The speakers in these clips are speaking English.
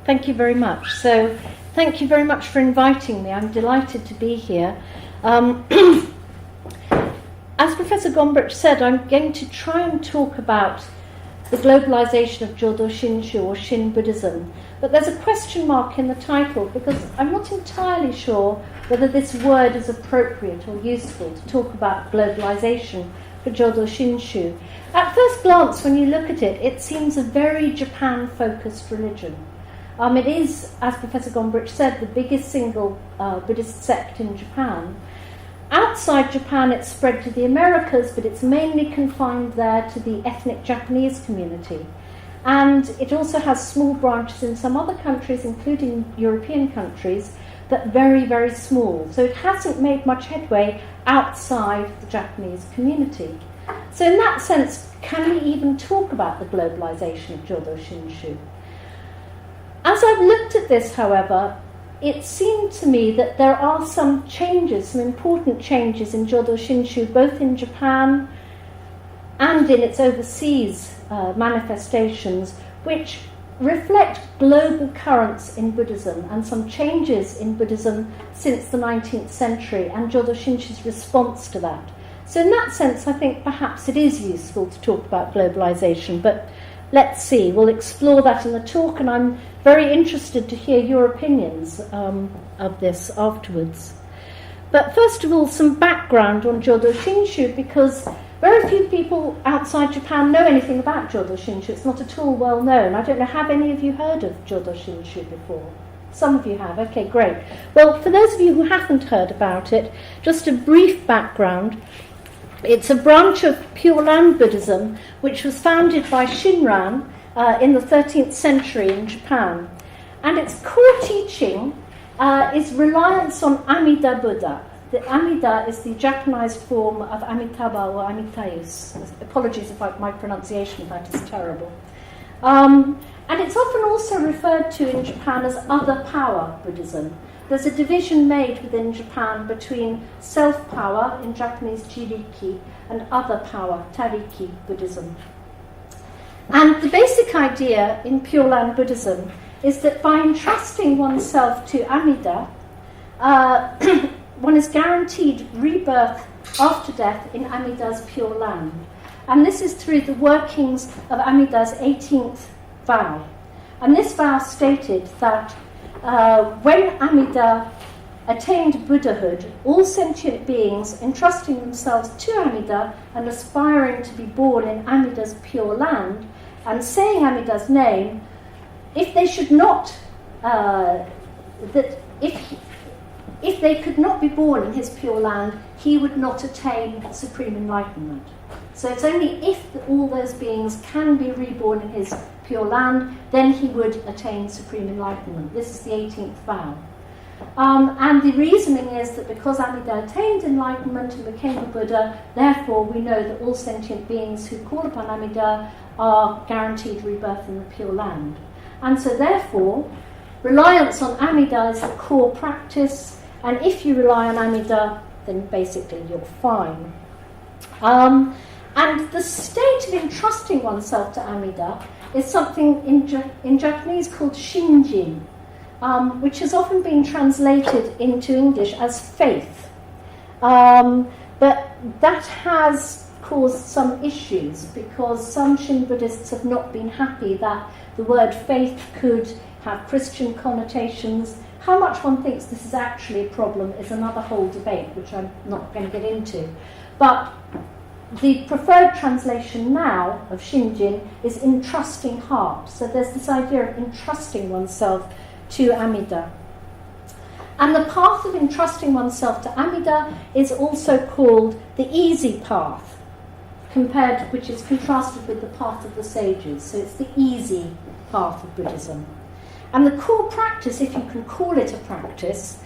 Thank you very much. So, thank you very much for inviting me. I'm delighted to be here. As Professor Gombrich said, I'm going to try and talk about the globalization of Jodo Shinshu, or Shin Buddhism. But there's a question mark in the title because I'm not entirely sure whether this word is appropriate or useful to talk about globalization for Jodo Shinshu. At first glance, when you look at it, it seems a very Japan-focused religion. It is, as Professor Gombrich said, the biggest single Buddhist sect in Japan. Outside Japan, it's spread to the Americas, but it's mainly confined there to the ethnic Japanese community. And it also has small branches in some other countries, including European countries, but very, very small. So it hasn't made much headway outside the Japanese community. So in that sense, can we even talk about the globalization of Jodo Shinshu? As I've looked at this, however, it seemed to me that there are some changes, some important changes in Jodo Shinshu, both in Japan and in its overseas manifestations, which reflect global currents in Buddhism and some changes in Buddhism since the 19th century and Jodo Shinshu's response to that. So in that sense, I think perhaps it is useful to talk about globalization, but let's see. We'll explore that in the talk, and I'm very interested to hear your opinions of this afterwards. But first of all, some background on Jodo Shinshu, because very few people outside Japan know anything about Jodo Shinshu. It's not at all well known. I don't know, have any of you heard of Jodo Shinshu before? Some of you have. Okay, great. Well, for those of you who haven't heard about it, just a brief background. It's a branch of Pure Land Buddhism, which was founded by Shinran in the 13th century in Japan. And its core teaching is reliance on Amida Buddha. The Amida is the Japanized form of Amitabha or Amitayus. Apologies if my pronunciation of that is terrible. And it's often also referred to in Japan as other power Buddhism. There's a division made within Japan between self-power, in Japanese jiriki, and other power, tariki Buddhism. And the basic idea in Pure Land Buddhism is that by entrusting oneself to Amida, one is guaranteed rebirth after death in Amida's Pure Land. And this is through the workings of Amida's 18th vow. And this vow stated that when Amida attained Buddhahood, all sentient beings entrusting themselves to Amida and aspiring to be born in Amida's Pure Land and saying Amida's name, if they should not, if they could not be born in his Pure Land, he would not attain supreme enlightenment. So it's only if all those beings can be reborn in his Pure Land, then he would attain supreme enlightenment. This is the 18th vow. And the reasoning is that because Amida attained enlightenment and became a Buddha, therefore we know that all sentient beings who call upon Amida are guaranteed rebirth in the Pure Land. And so therefore, reliance on Amida is the core practice, and if you rely on Amida, then basically you're fine. And the state of entrusting oneself to Amida is something in Japanese called shinjin, which has often been translated into English as faith. But that has caused some issues because some Shin Buddhists have not been happy that the word faith could have Christian connotations. How much one thinks this is actually a problem is another whole debate, which I'm not going to get into. But the preferred translation now of Shinjin is entrusting heart. So there's this idea of entrusting oneself to Amida. And the path of entrusting oneself to Amida is also called the easy path, which is contrasted with the path of the sages. So it's the easy path of Buddhism. And the core practice, if you can call it a practice,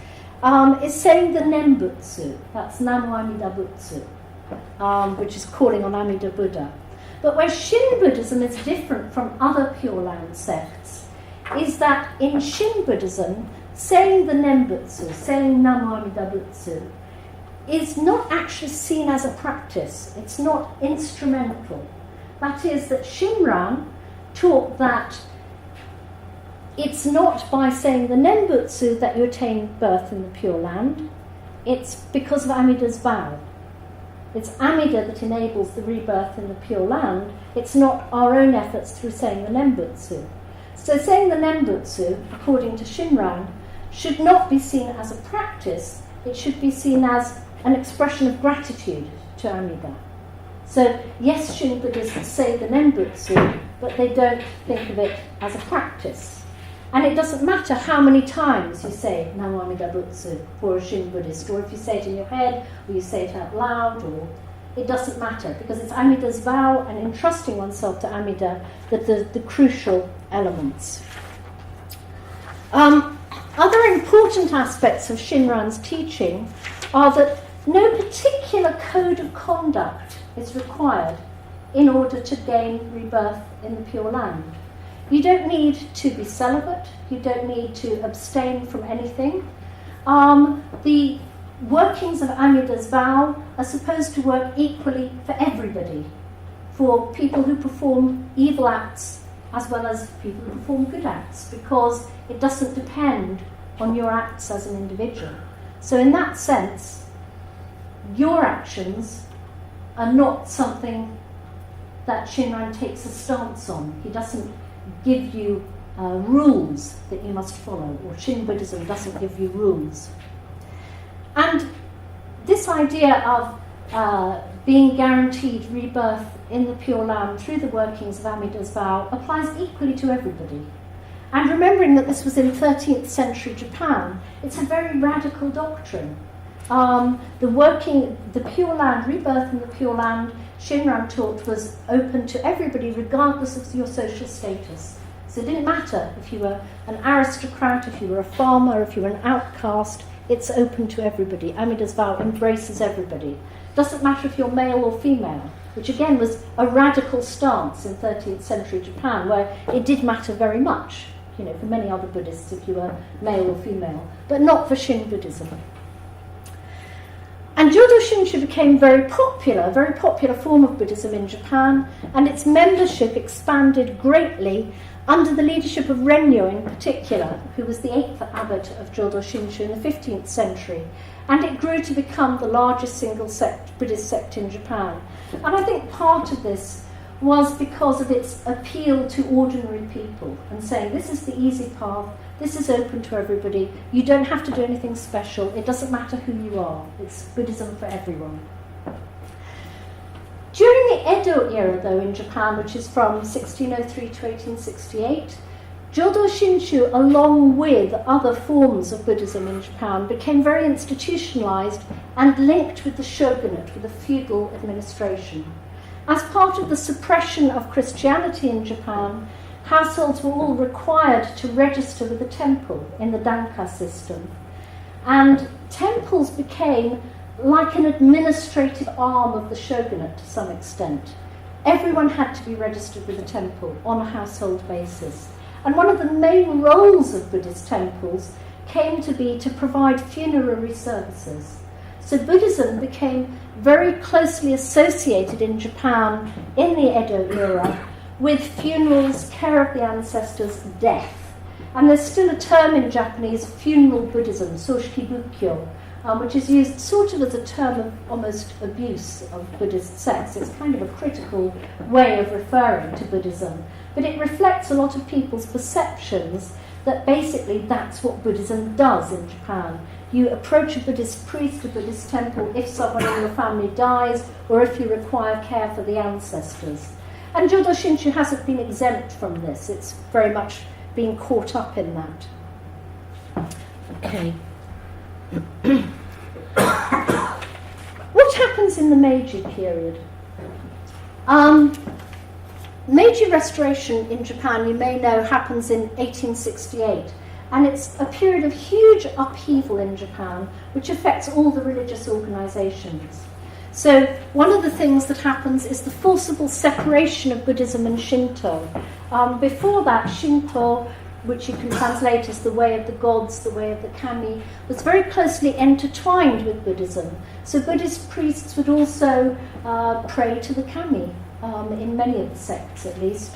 is saying the Nembutsu. That's Namo Amida Butsu. Which is calling on Amida Buddha. But where Shin Buddhism is different from other Pure Land sects is that in Shin Buddhism, saying the Nembutsu, saying Namo Amida Butsu, is not actually seen as a practice. It's not instrumental. That is, that Shinran taught that it's not by saying the Nembutsu that you attain birth in the Pure Land. It's because of Amida's vow. It's Amida that enables the rebirth in the Pure Land. It's not our own efforts through saying the Nembutsu. So saying the Nembutsu, according to Shinran, should not be seen as a practice. It should be seen as an expression of gratitude to Amida. So yes, Shin Buddhists say the Nembutsu, but they don't think of it as a practice. And it doesn't matter how many times you say Namo Amida Butsu for a Shin Buddhist, or if you say it in your head, or you say it out loud, or it doesn't matter, because it's Amida's vow and entrusting oneself to Amida that the crucial elements. Other important aspects of Shinran's teaching are that no particular code of conduct is required in order to gain rebirth in the Pure Land. You don't need to be celibate, you don't need to abstain from anything. The workings of Amida's vow are supposed to work equally for everybody, for people who perform evil acts as well as people who perform good acts, because it doesn't depend on your acts as an individual. So in that sense, your actions are not something that Shinran takes a stance on. He doesn't give you rules that you must follow, or Shin Buddhism doesn't give you rules. And this idea of being guaranteed rebirth in the Pure Land through the workings of Amida's vow applies equally to everybody. And remembering that this was in 13th century Japan, it's a very radical doctrine. The Pure Land, rebirth in the Pure Land, Shinran taught was open to everybody regardless of your social status. So it didn't matter if you were an aristocrat, if you were a farmer, if you were an outcast, it's open to everybody. Amida's vow embraces everybody. Doesn't matter if you're male or female, which again was a radical stance in 13th century Japan, where it did matter very much, for many other Buddhists if you were male or female, but not for Shin Buddhism. And Jodo Shinshu became a very popular form of Buddhism in Japan, and its membership expanded greatly under the leadership of Rennyo in particular, who was the 8th abbot of Jodo Shinshu in the 15th century, and it grew to become the largest single Buddhist sect in Japan. And I think part of this was because of its appeal to ordinary people and saying this is the easy path, this is open to everybody, you don't have to do anything special, it doesn't matter who you are, it's Buddhism for everyone. During the Edo era, though, in Japan, which is from 1603 to 1868, Jodo Shinshu, along with other forms of Buddhism in Japan, became very institutionalized and linked with the shogunate, with the feudal administration. As part of the suppression of Christianity in Japan, households were all required to register with a temple in the Danka system. And temples became like an administrative arm of the shogunate to some extent. Everyone had to be registered with a temple on a household basis. And one of the main roles of Buddhist temples came to be to provide funerary services. So Buddhism became very closely associated in Japan in the Edo era with funerals, care of the ancestors, death. And there's still a term in Japanese, funeral Buddhism, Soshiki-bukkyo, which is used sort of as a term of almost abuse of Buddhist sects. It's kind of a critical way of referring to Buddhism. But it reflects a lot of people's perceptions that basically that's what Buddhism does in Japan. You approach a Buddhist priest, a Buddhist temple, if someone in your family dies, or if you require care for the ancestors. And Jodo Shinshu hasn't been exempt from this. It's very much been caught up in that. Okay. What happens in the Meiji period? Meiji Restoration in Japan, you may know, happens in 1868. And it's a period of huge upheaval in Japan, which affects all the religious organizations. So one of the things that happens is the forcible separation of Buddhism and Shinto. Before that, Shinto, which you can translate as the way of the gods, the way of the kami, was very closely intertwined with Buddhism. So Buddhist priests would also pray to the kami. in many of the sects at least.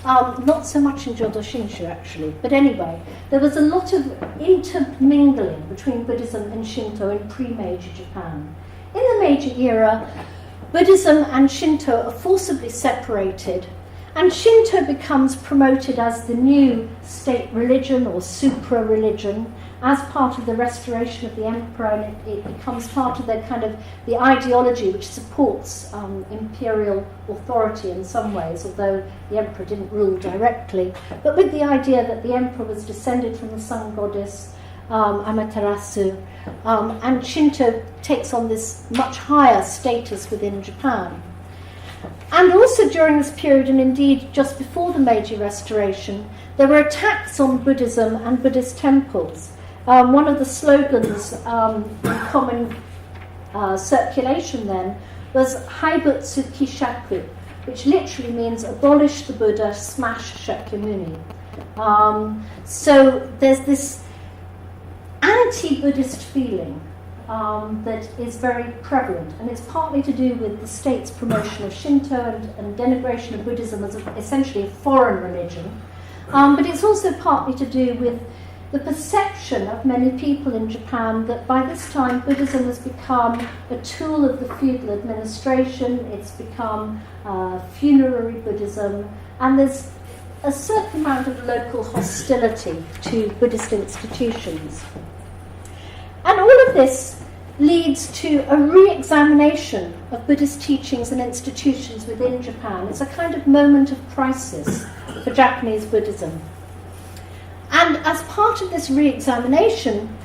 Not so much in Jodo Shinshu actually, but anyway, there was a lot of intermingling between Buddhism and Shinto in pre-Meiji Japan. In the Meiji era, Buddhism and Shinto are forcibly separated, and Shinto becomes promoted as the new state religion or supra-religion as part of the restoration of the emperor, and it becomes part of their kind of the ideology which supports imperial authority in some ways, although the emperor didn't rule directly, but with the idea that the emperor was descended from the sun goddess Amaterasu, and Shinto takes on this much higher status within Japan. And also during this period, and indeed just before the Meiji Restoration, there were attacks on Buddhism and Buddhist temples. One of the slogans in common circulation then was Haibutsu Kishaku, which literally means abolish the Buddha, smash Shakyamuni. So there's this anti-Buddhist feeling that is very prevalent, and it's partly to do with the state's promotion of Shinto and denigration of Buddhism as essentially a foreign religion, but it's also partly to do with the perception of many people in Japan that by this time Buddhism has become a tool of the feudal administration, it's become funerary Buddhism, and there's a certain amount of local hostility to Buddhist institutions. And all of this leads to a re-examination of Buddhist teachings and institutions within Japan. It's a kind of moment of crisis for Japanese Buddhism. And as part of this re-examination,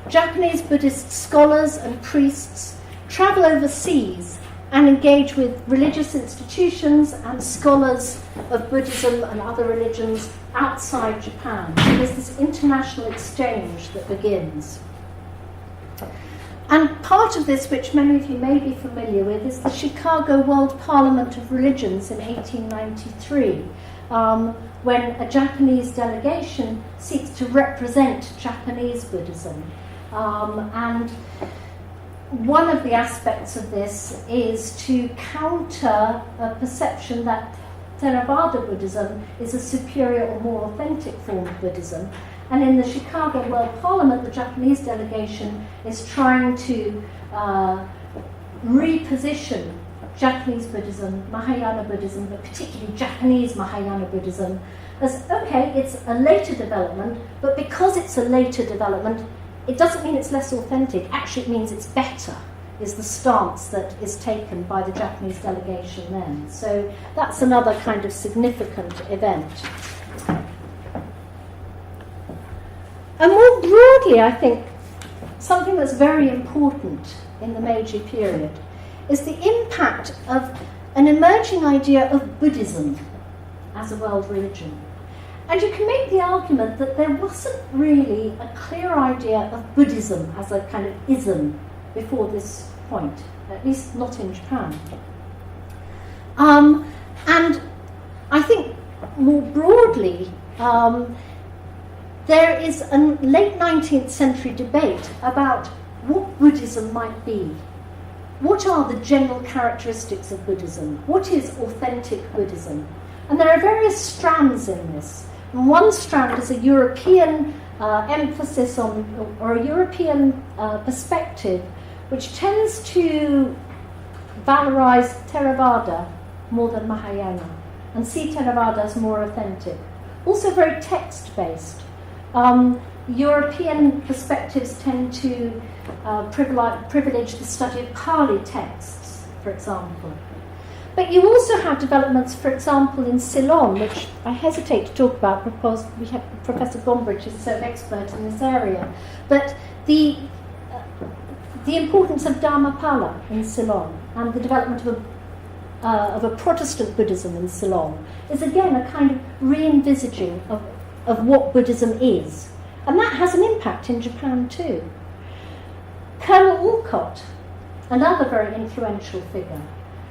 Japanese Buddhist scholars and priests travel overseas and engage with religious institutions and scholars of Buddhism and other religions outside Japan. So there's this international exchange that begins. And part of this, which many of you may be familiar with, is the Chicago World Parliament of Religions in 1893, when a Japanese delegation seeks to represent Japanese Buddhism. And one of the aspects of this is to counter a perception that Theravada Buddhism is a superior or more authentic form of Buddhism. And in the Chicago World Parliament, the Japanese delegation is trying to reposition Japanese Buddhism, Mahayana Buddhism, but particularly Japanese Mahayana Buddhism, as, okay, it's a later development, but because it's a later development, it doesn't mean it's less authentic. Actually, it means it's better, is the stance that is taken by the Japanese delegation then. So that's another kind of significant event. And more broadly, I think, something that's very important in the Meiji period is the impact of an emerging idea of Buddhism as a world religion. And you can make the argument that there wasn't really a clear idea of Buddhism as a kind of ism before this point, at least not in Japan. And I think more broadly, there is a late 19th century debate about what Buddhism might be. What are the general characteristics of Buddhism? What is authentic Buddhism? And there are various strands in this. And one strand is a European emphasis on, or a European perspective, which tends to valorize Theravada more than Mahayana, and see Theravada as more authentic. Also very text-based. European perspectives tend to privilege the study of Pali texts, for example. But you also have developments, for example, in Ceylon, which I hesitate to talk about because we have Professor Gombrich is so expert in this area. But the importance of Dharmapala in Ceylon and the development of a Protestant Buddhism in Ceylon is again a kind of re-envisaging of what Buddhism is. And that has an impact in Japan too. Colonel Alcott, another very influential figure,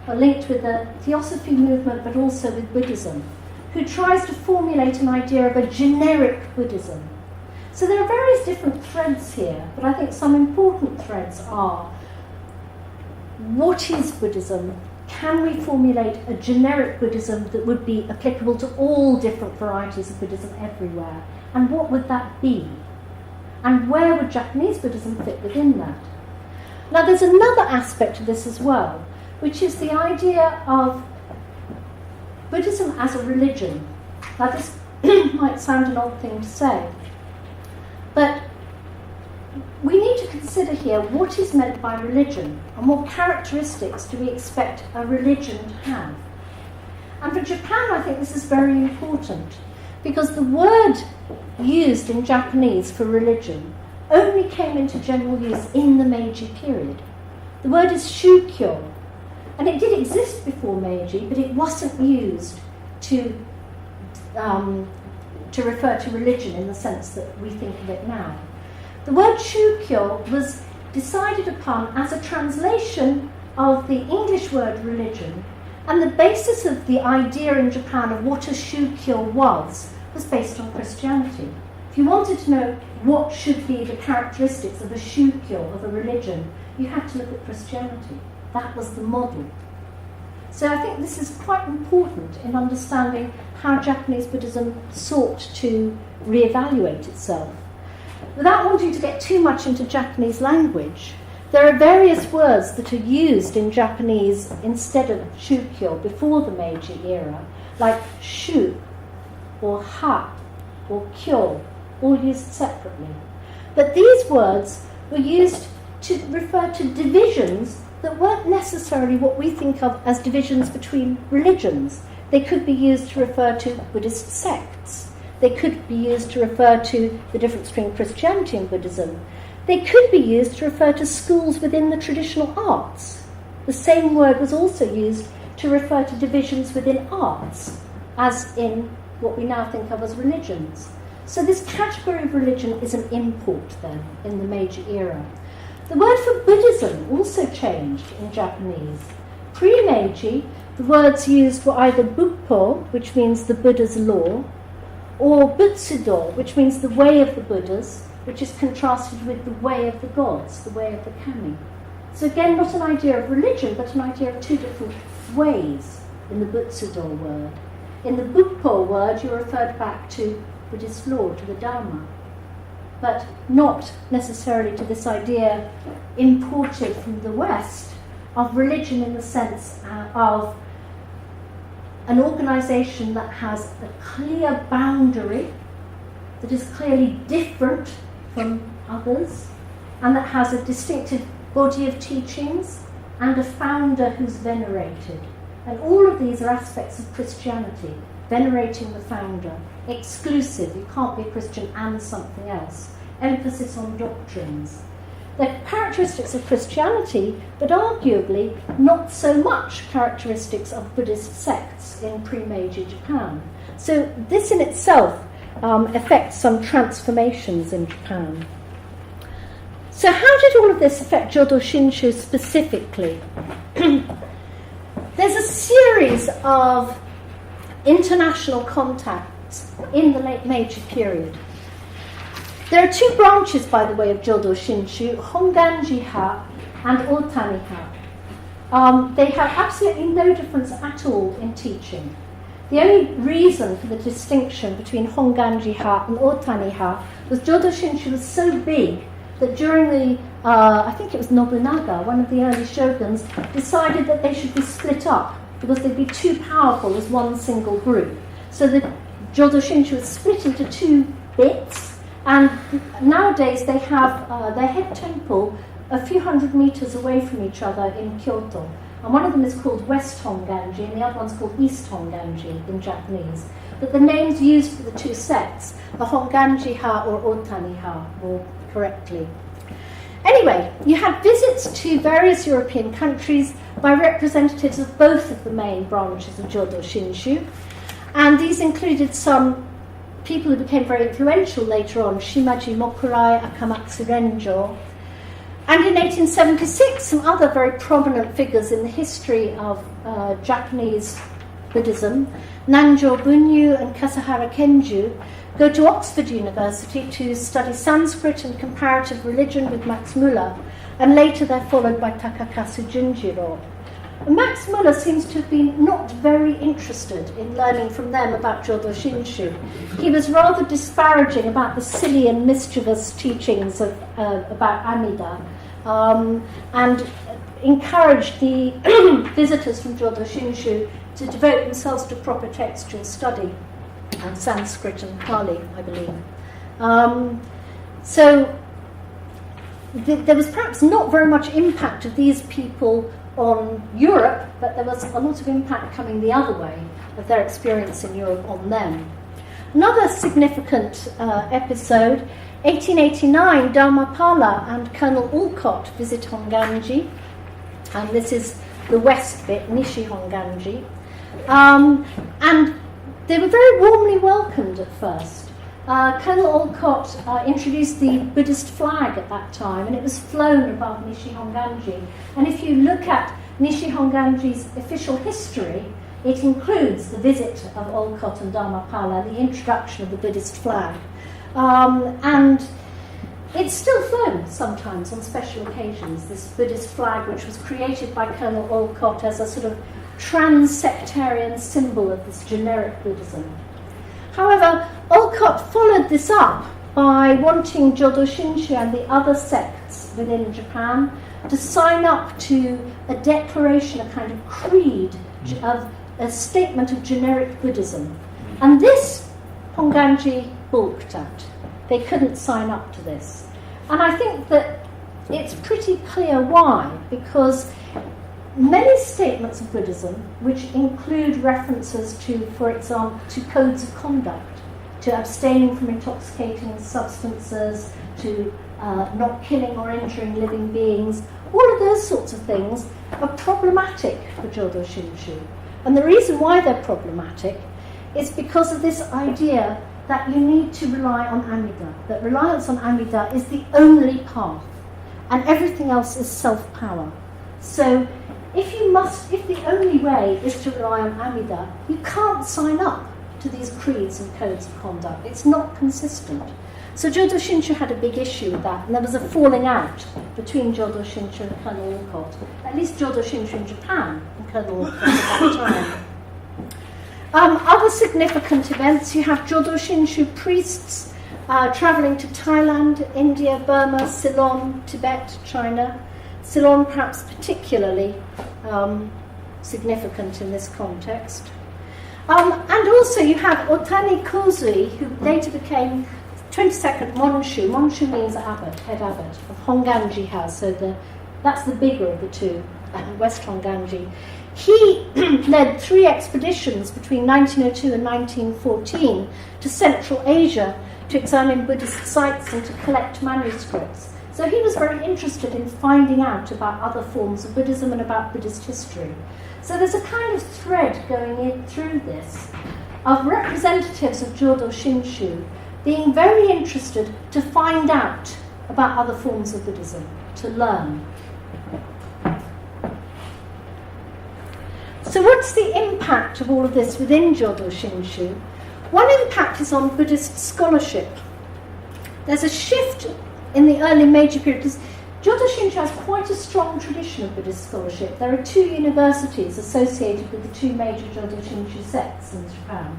are linked with the Theosophy movement but also with Buddhism, who tries to formulate an idea of a generic Buddhism. So there are various different threads here, but I think some important threads are: what is Buddhism? can we formulate a generic Buddhism that would be applicable to all different varieties of Buddhism everywhere? And what would that be? And where would Japanese Buddhism fit within that? Now, there's another aspect of this as well, which is the idea of Buddhism as a religion. Now, this might sound an odd thing to say, but we need to consider here what is meant by religion and what characteristics do we expect a religion to have. And for Japan, I think this is very important, because the word used in Japanese for religion only came into general use in the Meiji period. The word is shukyo, and it did exist before Meiji, but it wasn't used to refer to religion in the sense that we think of it now. The word shukyo was decided upon as a translation of the English word religion, and the basis of the idea in Japan of what a shukyo was based on Christianity. If you wanted to know what should be the characteristics of a shukyo, of a religion, you had to look at Christianity. That was the model. So I think this is quite important in understanding how Japanese Buddhism sought to reevaluate itself. Without wanting to get too much into Japanese language, there are various words that are used in Japanese instead of shukyo before the Meiji era, like shu, or ha, or kyo, all used separately. But these words were used to refer to divisions that weren't necessarily what we think of as divisions between religions. They could be used to refer to Buddhist sects. They could be used to refer to the difference between Christianity and Buddhism. They could be used to refer to schools within the traditional arts. The same word was also used to refer to divisions within arts, as in what we now think of as religions. So this category of religion is an import then in the Meiji era. The word for Buddhism also changed in Japanese. Pre-Meiji, the words used were either Buppo, which means the Buddha's law, or Butsudo, which means the way of the Buddhas, which is contrasted with the way of the gods, the way of the kami. So again, not an idea of religion, but an idea of two different ways in the Butsudo word. In the Buppo word, you referred back to Buddhist law, to the Dharma, but not necessarily to this idea imported from the West of religion in the sense of an organisation that has a clear boundary, that is clearly different from others, and that has a distinctive body of teachings and a founder who's venerated. And all of these are aspects of Christianity, venerating the founder, exclusive, you can't be a Christian and something else, emphasis on doctrines. They're characteristics of Christianity, but arguably not so much characteristics of Buddhist sects in pre-Meiji Japan. So this in itself affects some transformations in Japan. So how did all of this affect Jodo Shinshu specifically? There's a series of international contacts in the late Meiji period. There are two branches, by the way, of Jodo Shinshu, Honganji-ha and Otani-ha. They have absolutely no difference at all in teaching. The only reason for the distinction between Honganji-ha and Otani-ha was Jodo Shinshu was so big that during the, I think it was Nobunaga, one of the early shoguns, decided that they should be split up because they'd be too powerful as one single group. So the Jodo Shinshu was split into two bits, and nowadays they have their head temple a few hundred meters away from each other in Kyoto. And one of them is called West Honganji, and the other one's called East Honganji in Japanese. But the names used for the two sects are Honganji-ha or Otani-ha, more correctly. Anyway, you had visits to various European countries by representatives of both of the main branches of Jodo Shinshu, and these included some people who became very influential later on, Shimaji Mokurai, Akamatsu Renjo, and in 1876 some other very prominent figures in the history of Japanese Buddhism, Nanjo Bunyu and Kasahara Kenju, go to Oxford University to study Sanskrit and comparative religion with Matsumura, and later they're followed by Takakasu Junjiro. Max Muller seems to have been not very interested in learning from them about Jodo Shinshu. He was rather disparaging about the silly and mischievous teachings of, about Amida, and encouraged the visitors from Jodo Shinshu to devote themselves to proper textual study, and Sanskrit and Pali, I believe. There was perhaps not very much impact of these people on Europe, but there was a lot of impact coming the other way of their experience in Europe on them. Another significant episode, 1889, Dharmapala and Colonel Alcott visit Honganji, and this is the west bit, Nishi Honganji, and they were very warmly welcomed at first. Colonel Alcott introduced the Buddhist flag at that time, and it was flown above Nishi Honganji. And if you look at Nishi Honganji's official history, it includes the visit of Alcott and Dharmapala, the introduction of the Buddhist flag. And it's still flown sometimes on special occasions, this Buddhist flag, which was created by Colonel Alcott as a sort of trans-sectarian symbol of this generic Buddhism. However, Alcott followed this up by wanting Jodo Shinshu and the other sects within Japan to sign up to a declaration, a kind of creed, of a statement of generic Buddhism. And this Honganji balked at. They couldn't sign up to this. And I think that it's pretty clear why, because many statements of Buddhism, which include references to, for example, to codes of conduct, to abstaining from intoxicating substances, to not killing or injuring living beings, all of those sorts of things are problematic for Jodo Shinshu. And the reason why they're problematic is because of this idea that you need to rely on Amida, that reliance on Amida is the only path, and everything else is self-power. So if the only way is to rely on Amida, you can't sign up to these creeds and codes of conduct. It's not consistent. So Jodo Shinshu had a big issue with that, and there was a falling out between Jodo Shinshu and Colonel Alcott. At least Jodo Shinshu in Japan and Colonel Alcott at that time. Other significant events, you have Jodo Shinshu priests travelling to Thailand, India, Burma, Ceylon, Tibet, China. Ceylon perhaps particularly significant in this context. And also you have Otani Kozui, who later became 22nd Monshu. Monshu means abbot, head abbot, of Honganji House, so that's the bigger of the two, West Honganji. He led 3 expeditions between 1902 and 1914 to Central Asia to examine Buddhist sites and to collect manuscripts. So he was very interested in finding out about other forms of Buddhism and about Buddhist history. So there's a kind of thread going in through this of representatives of Jodo Shinshu being very interested to find out about other forms of Buddhism, to learn. So what's the impact of all of this within Jodo Shinshu? One impact is on Buddhist scholarship. There's a shift in the early Meiji period, because Jodo Shinshu has quite a strong tradition of Buddhist scholarship. There are 2 universities associated with the 2 major Jodo Shinshu sects in Japan.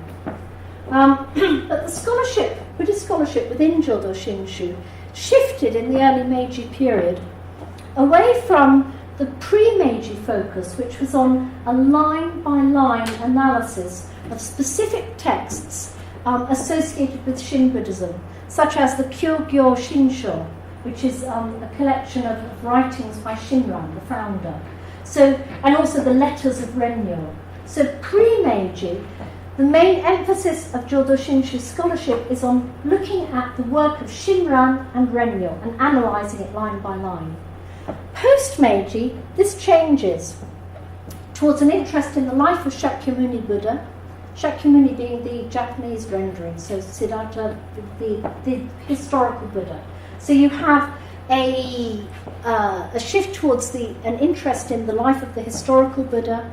But the scholarship, Buddhist scholarship within Jodo Shinshu, shifted in the early Meiji period away from the pre-Meiji focus, which was on a line-by-line analysis of specific texts associated with Shin Buddhism, such as the Kyogyo Shinsho, which is a collection of writings by Shinran, the founder. So, and also the letters of Rennyo. So pre-Meiji, the main emphasis of Jodo Shinshu scholarship is on looking at the work of Shinran and Rennyo and analysing it line by line. Post-Meiji, this changes towards an interest in the life of Shakyamuni Buddha, Shakyamuni being the Japanese rendering, so Siddhartha, the historical Buddha. So you have a shift towards an interest in the life of the historical Buddha,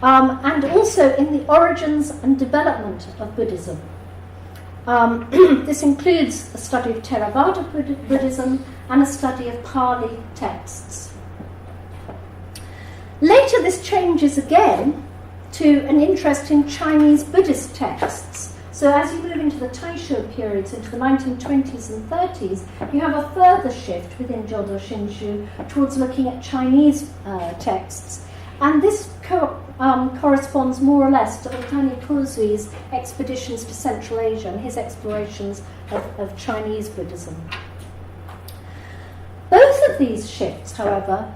and also in the origins and development of Buddhism. This includes a study of Theravada Buddhism and a study of Pali texts. Later this changes again to an interest in Chinese Buddhist texts. So as you move into the Taisho periods, into the 1920s and 30s, you have a further shift within Jodo Shinshu towards looking at Chinese texts. And this corresponds more or less to Otani Kozui's expeditions to Central Asia and his explorations of Chinese Buddhism. Both of these shifts, however,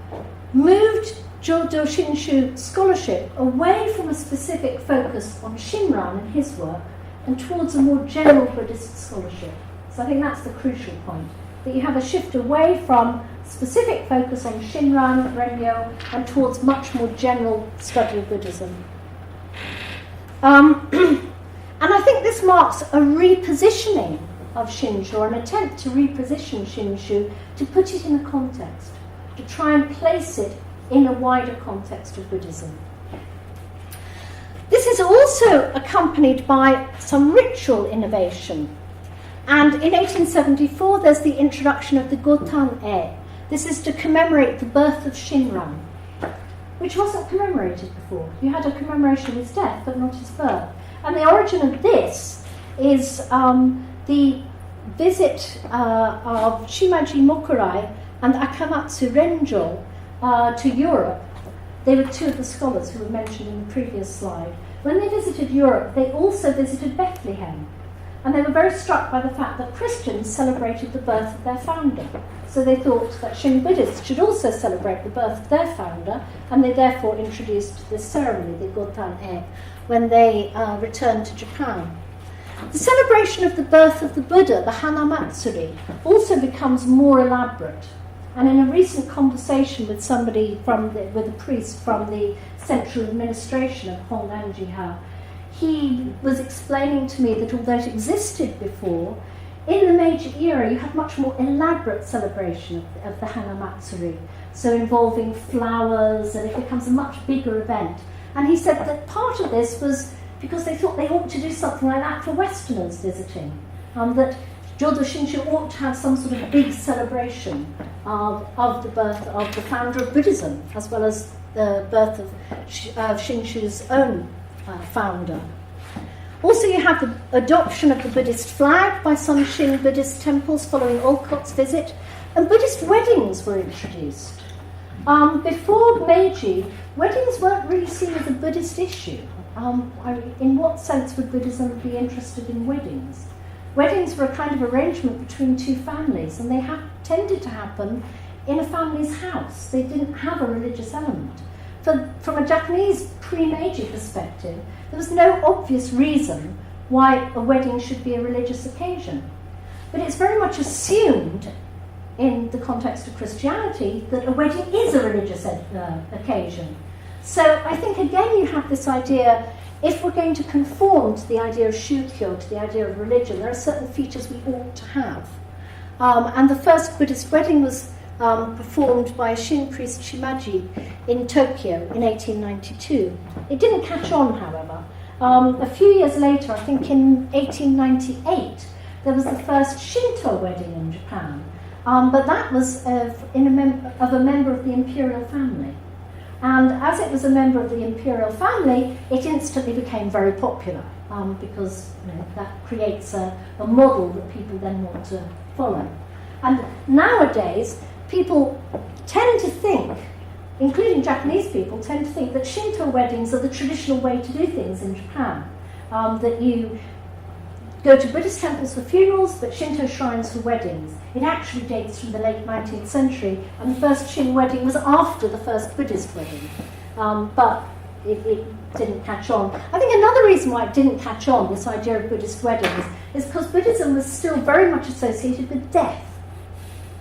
moved Jodo Shinshu scholarship away from a specific focus on Shinran and his work and towards a more general Buddhist scholarship. So I think that's the crucial point, that you have a shift away from specific focus on Shinran, Renmyo, and towards much more general study of Buddhism. And I think this marks a repositioning of Shinshu, or an attempt to reposition Shinshu, to put it in a context, to try and place it in a wider context of Buddhism. This is also accompanied by some ritual innovation. And in 1874, there's the introduction of the Gotan-e. This is to commemorate the birth of Shinran, which wasn't commemorated before. You had a commemoration of his death, but not his birth. And the origin of this is the visit of Shimaji Mokurai and Akamatsu Renjo to Europe. They were two of the scholars who were mentioned in the previous slide. When they visited Europe, they also visited Bethlehem. And they were very struck by the fact that Christians celebrated the birth of their founder. So they thought that Shin Buddhists should also celebrate the birth of their founder, and they therefore introduced this ceremony, the Gotan-e, when they returned to Japan. The celebration of the birth of the Buddha, the Hana Matsuri, also becomes more elaborate. And in a recent conversation with somebody with a priest from the central administration of Hongnanjiha, he was explaining to me that although it existed before, in the Meiji Era you had much more elaborate celebration of the Hana Matsuri, so involving flowers, and it becomes a much bigger event. And he said that part of this was because they thought they ought to do something like that for Westerners visiting, that Jodo Shinshu ought to have some sort of big celebration of the birth of the founder of Buddhism, as well as the birth of Shinshu's own founder. Also, you have the adoption of the Buddhist flag by some Shin Buddhist temples following Olcott's visit, and Buddhist weddings were introduced. Before Meiji, weddings weren't really seen as a Buddhist issue. In what sense would Buddhism be interested in weddings? Weddings were a kind of arrangement between two families, and they tended to happen in a family's house. They didn't have a religious element. From a Japanese pre-Meiji perspective, there was no obvious reason why a wedding should be a religious occasion. But it's very much assumed in the context of Christianity that a wedding is a religious occasion. So I think again you have this idea, if we're going to conform to the idea of shukyo, to the idea of religion, there are certain features we ought to have. And the first Buddhist wedding was performed by a Shin priest Shimaji in Tokyo in 1892. It didn't catch on, however. A few years later, I think in 1898, there was the first Shinto wedding in Japan, but that was of a member of the imperial family. And as it was a member of the imperial family, it instantly became very popular because that creates a model that people then want to follow. And nowadays, people tend to think, including Japanese people, tend to think that Shinto weddings are the traditional way to do things in Japan. That you go to Buddhist temples for funerals, but Shinto shrines for weddings. It actually dates from the late 19th century, and the first Shin wedding was after the first Buddhist wedding. But it didn't catch on. I think another reason why it didn't catch on, this idea of Buddhist weddings, is because Buddhism was still very much associated with death.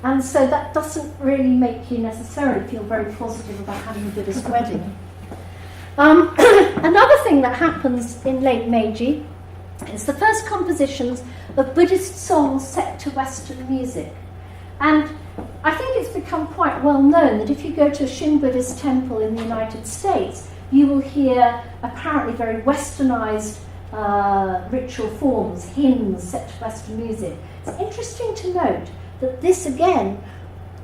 And so that doesn't really make you necessarily feel very positive about having a Buddhist wedding. Another thing that happens in late Meiji is the first compositions of Buddhist songs set to Western music. And I think it's become quite well known that if you go to a Shin Buddhist temple in the United States, you will hear apparently very westernized ritual forms, hymns set to Western music. It's interesting to note that this again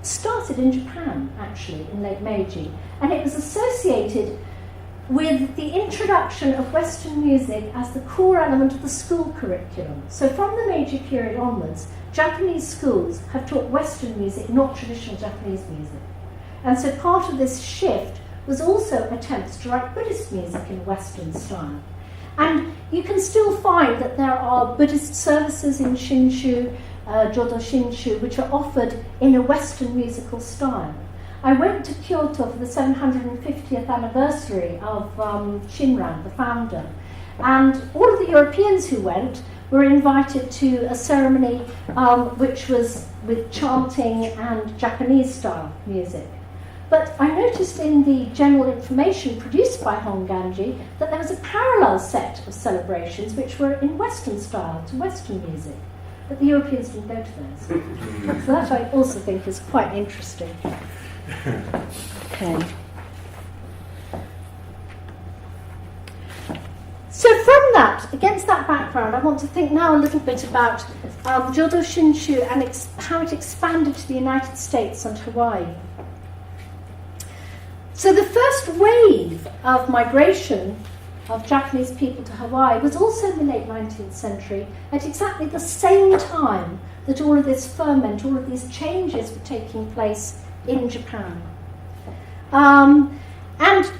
started in Japan, actually, in late Meiji, and it was associated with the introduction of Western music as the core element of the school curriculum. So from the Meiji period onwards, Japanese schools have taught Western music, not traditional Japanese music. And so part of this shift was also attempts to write Buddhist music in Western style. And you can still find that there are Buddhist services in Shinshu, Jodo Shinshu, which are offered in a Western musical style. I went to Kyoto for the 750th anniversary of Shinran, the founder, and all of the Europeans who went were invited to a ceremony which was with chanting and Japanese-style music. But I noticed in the general information produced by Gangji that there was a parallel set of celebrations which were in Western style to Western music, but the Europeans didn't go to those. So that I also think is quite interesting. Okay. So from that, against that background, I want to think now a little bit about Jodo Shinshu and how it expanded to the United States and Hawaii. So the first wave of migration of Japanese people to Hawaii was also in the late 19th century, at exactly the same time that all of this ferment, all of these changes were taking place in Japan. And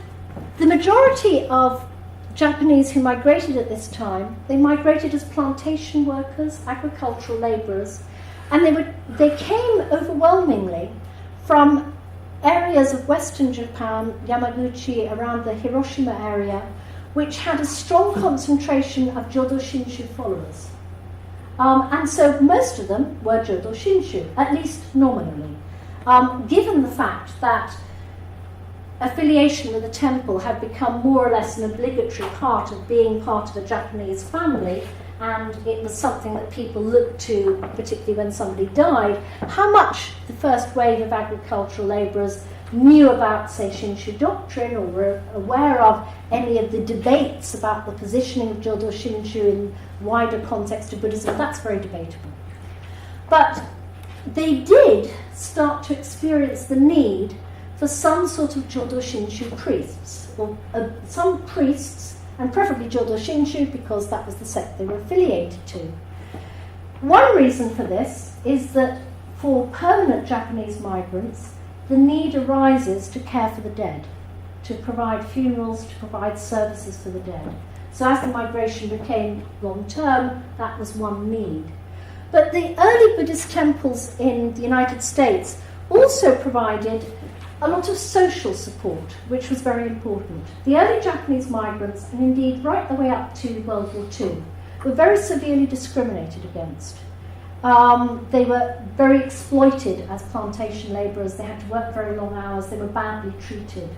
the majority of Japanese who migrated at this time, they migrated as plantation workers, agricultural labourers, and they came overwhelmingly from areas of Western Japan, Yamaguchi, around the Hiroshima area, which had a strong concentration of Jodo Shinshu followers. And so most of them were Jodo Shinshu, at least nominally, given the fact that affiliation with the temple had become more or less an obligatory part of being part of a Japanese family, and it was something that people looked to, particularly when somebody died. How much the first wave of agricultural labourers knew about, say, Shinshu doctrine, or were aware of any of the debates about the positioning of Jodo Shinshu in wider context of Buddhism, that's very debatable. But they did start to experience the need for some sort of Jodo Shinshu priests, or some priests, and preferably Jodo Shinshu, because that was the sect they were affiliated to. One reason for this is that for permanent Japanese migrants, the need arises to care for the dead, to provide funerals, to provide services for the dead. So as the migration became long-term, that was one need. But the early Buddhist temples in the United States also provided a lot of social support, which was very important. The early Japanese migrants, and indeed right the way up to World War II, were very severely discriminated against. They were very exploited as plantation labourers. They had to work very long hours. They were badly treated.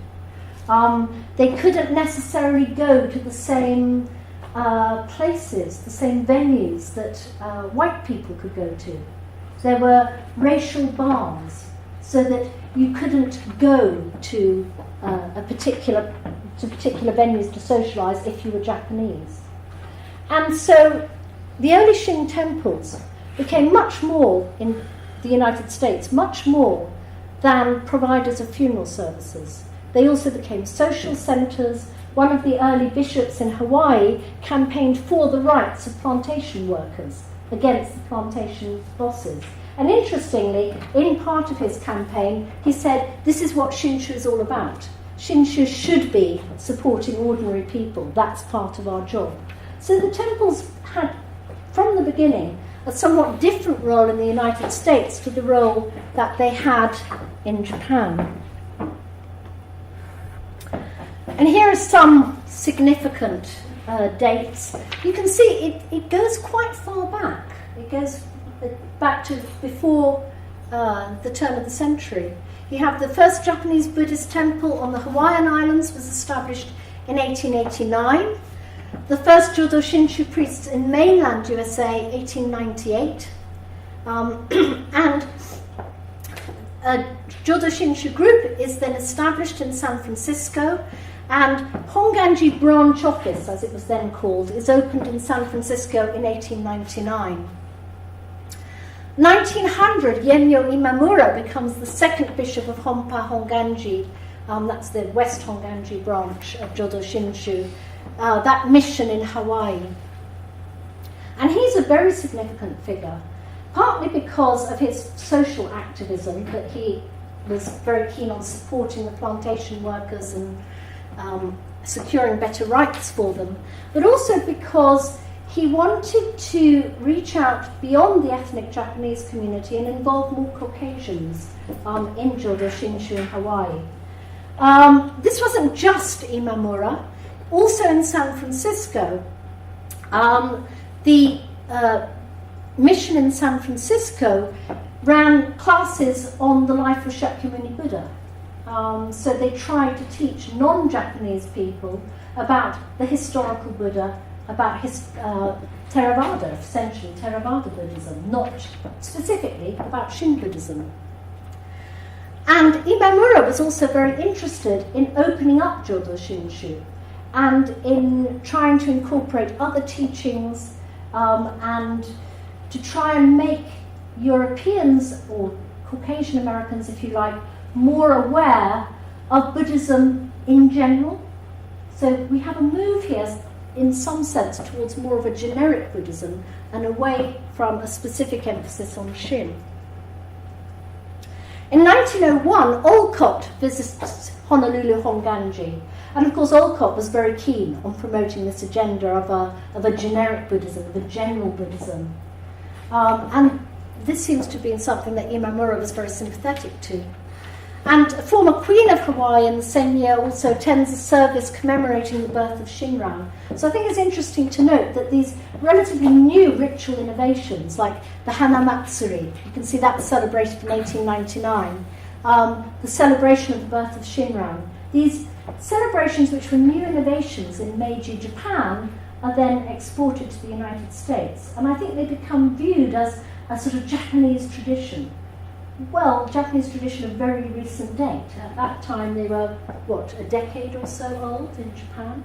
They couldn't necessarily go to the same places, the same venues that white people could go to. There were racial bars, so that you couldn't go to particular venues to socialise if you were Japanese. And so the early Shin temples became much more in the United States, much more than providers of funeral services. They also became social centres. One of the early bishops in Hawaii campaigned for the rights of plantation workers against the plantation bosses. And interestingly, in part of his campaign, he said, this is what Shinshu is all about. Shinshu should be supporting ordinary people. That's part of our job. So the temples had, from the beginning, a somewhat different role in the United States to the role that they had in Japan. And here are some significant dates. You can see it goes quite far back. It goes back to before the turn of the century. You have the first Japanese Buddhist temple on the Hawaiian Islands was established in 1889. The first Jodo Shinshu priests in mainland USA, 1898. And a Jodo Shinshu group is then established in San Francisco, and Hongwanji Branch Office, as it was then called, is opened in San Francisco in 1899. 1900, Yenmyo Imamura becomes the second bishop of Honpa Honganji. That's the West Honganji branch of Jodo Shinshu, that mission in Hawaii. And he's a very significant figure, partly because of his social activism, that he was very keen on supporting the plantation workers and securing better rights for them, but also because he wanted to reach out beyond the ethnic Japanese community and involve more Caucasians in Jodo Shinshu in Hawaii. This wasn't just Imamura. Also in San Francisco, the mission in San Francisco ran classes on the life of Shakyamuni Buddha. So they tried to teach non-Japanese people about the historical Buddha, about his Theravada, essentially Theravada Buddhism, not specifically about Shin Buddhism. And Imamura was also very interested in opening up Jodo Shinshu and in trying to incorporate other teachings and to try and make Europeans, or Caucasian Americans if you like, more aware of Buddhism in general. So we have a move here, in some sense, towards more of a generic Buddhism and away from a specific emphasis on Shin. In 1901, Olcott visits Honolulu Honganji, and of course Olcott was very keen on promoting this agenda of a generic Buddhism, of a general Buddhism. And this seems to have been something that Imamura was very sympathetic to. And a former queen of Hawaii in the same year also attends a service commemorating the birth of Shinran. So I think it's interesting to note that these relatively new ritual innovations, like the Hana Matsuri, you can see that was celebrated in 1899, the celebration of the birth of Shinran. These celebrations, which were new innovations in Meiji Japan, are then exported to the United States. And I think they become viewed as a sort of Japanese tradition. Well, Japanese tradition of very recent date. At that time they were, a decade or so old in Japan.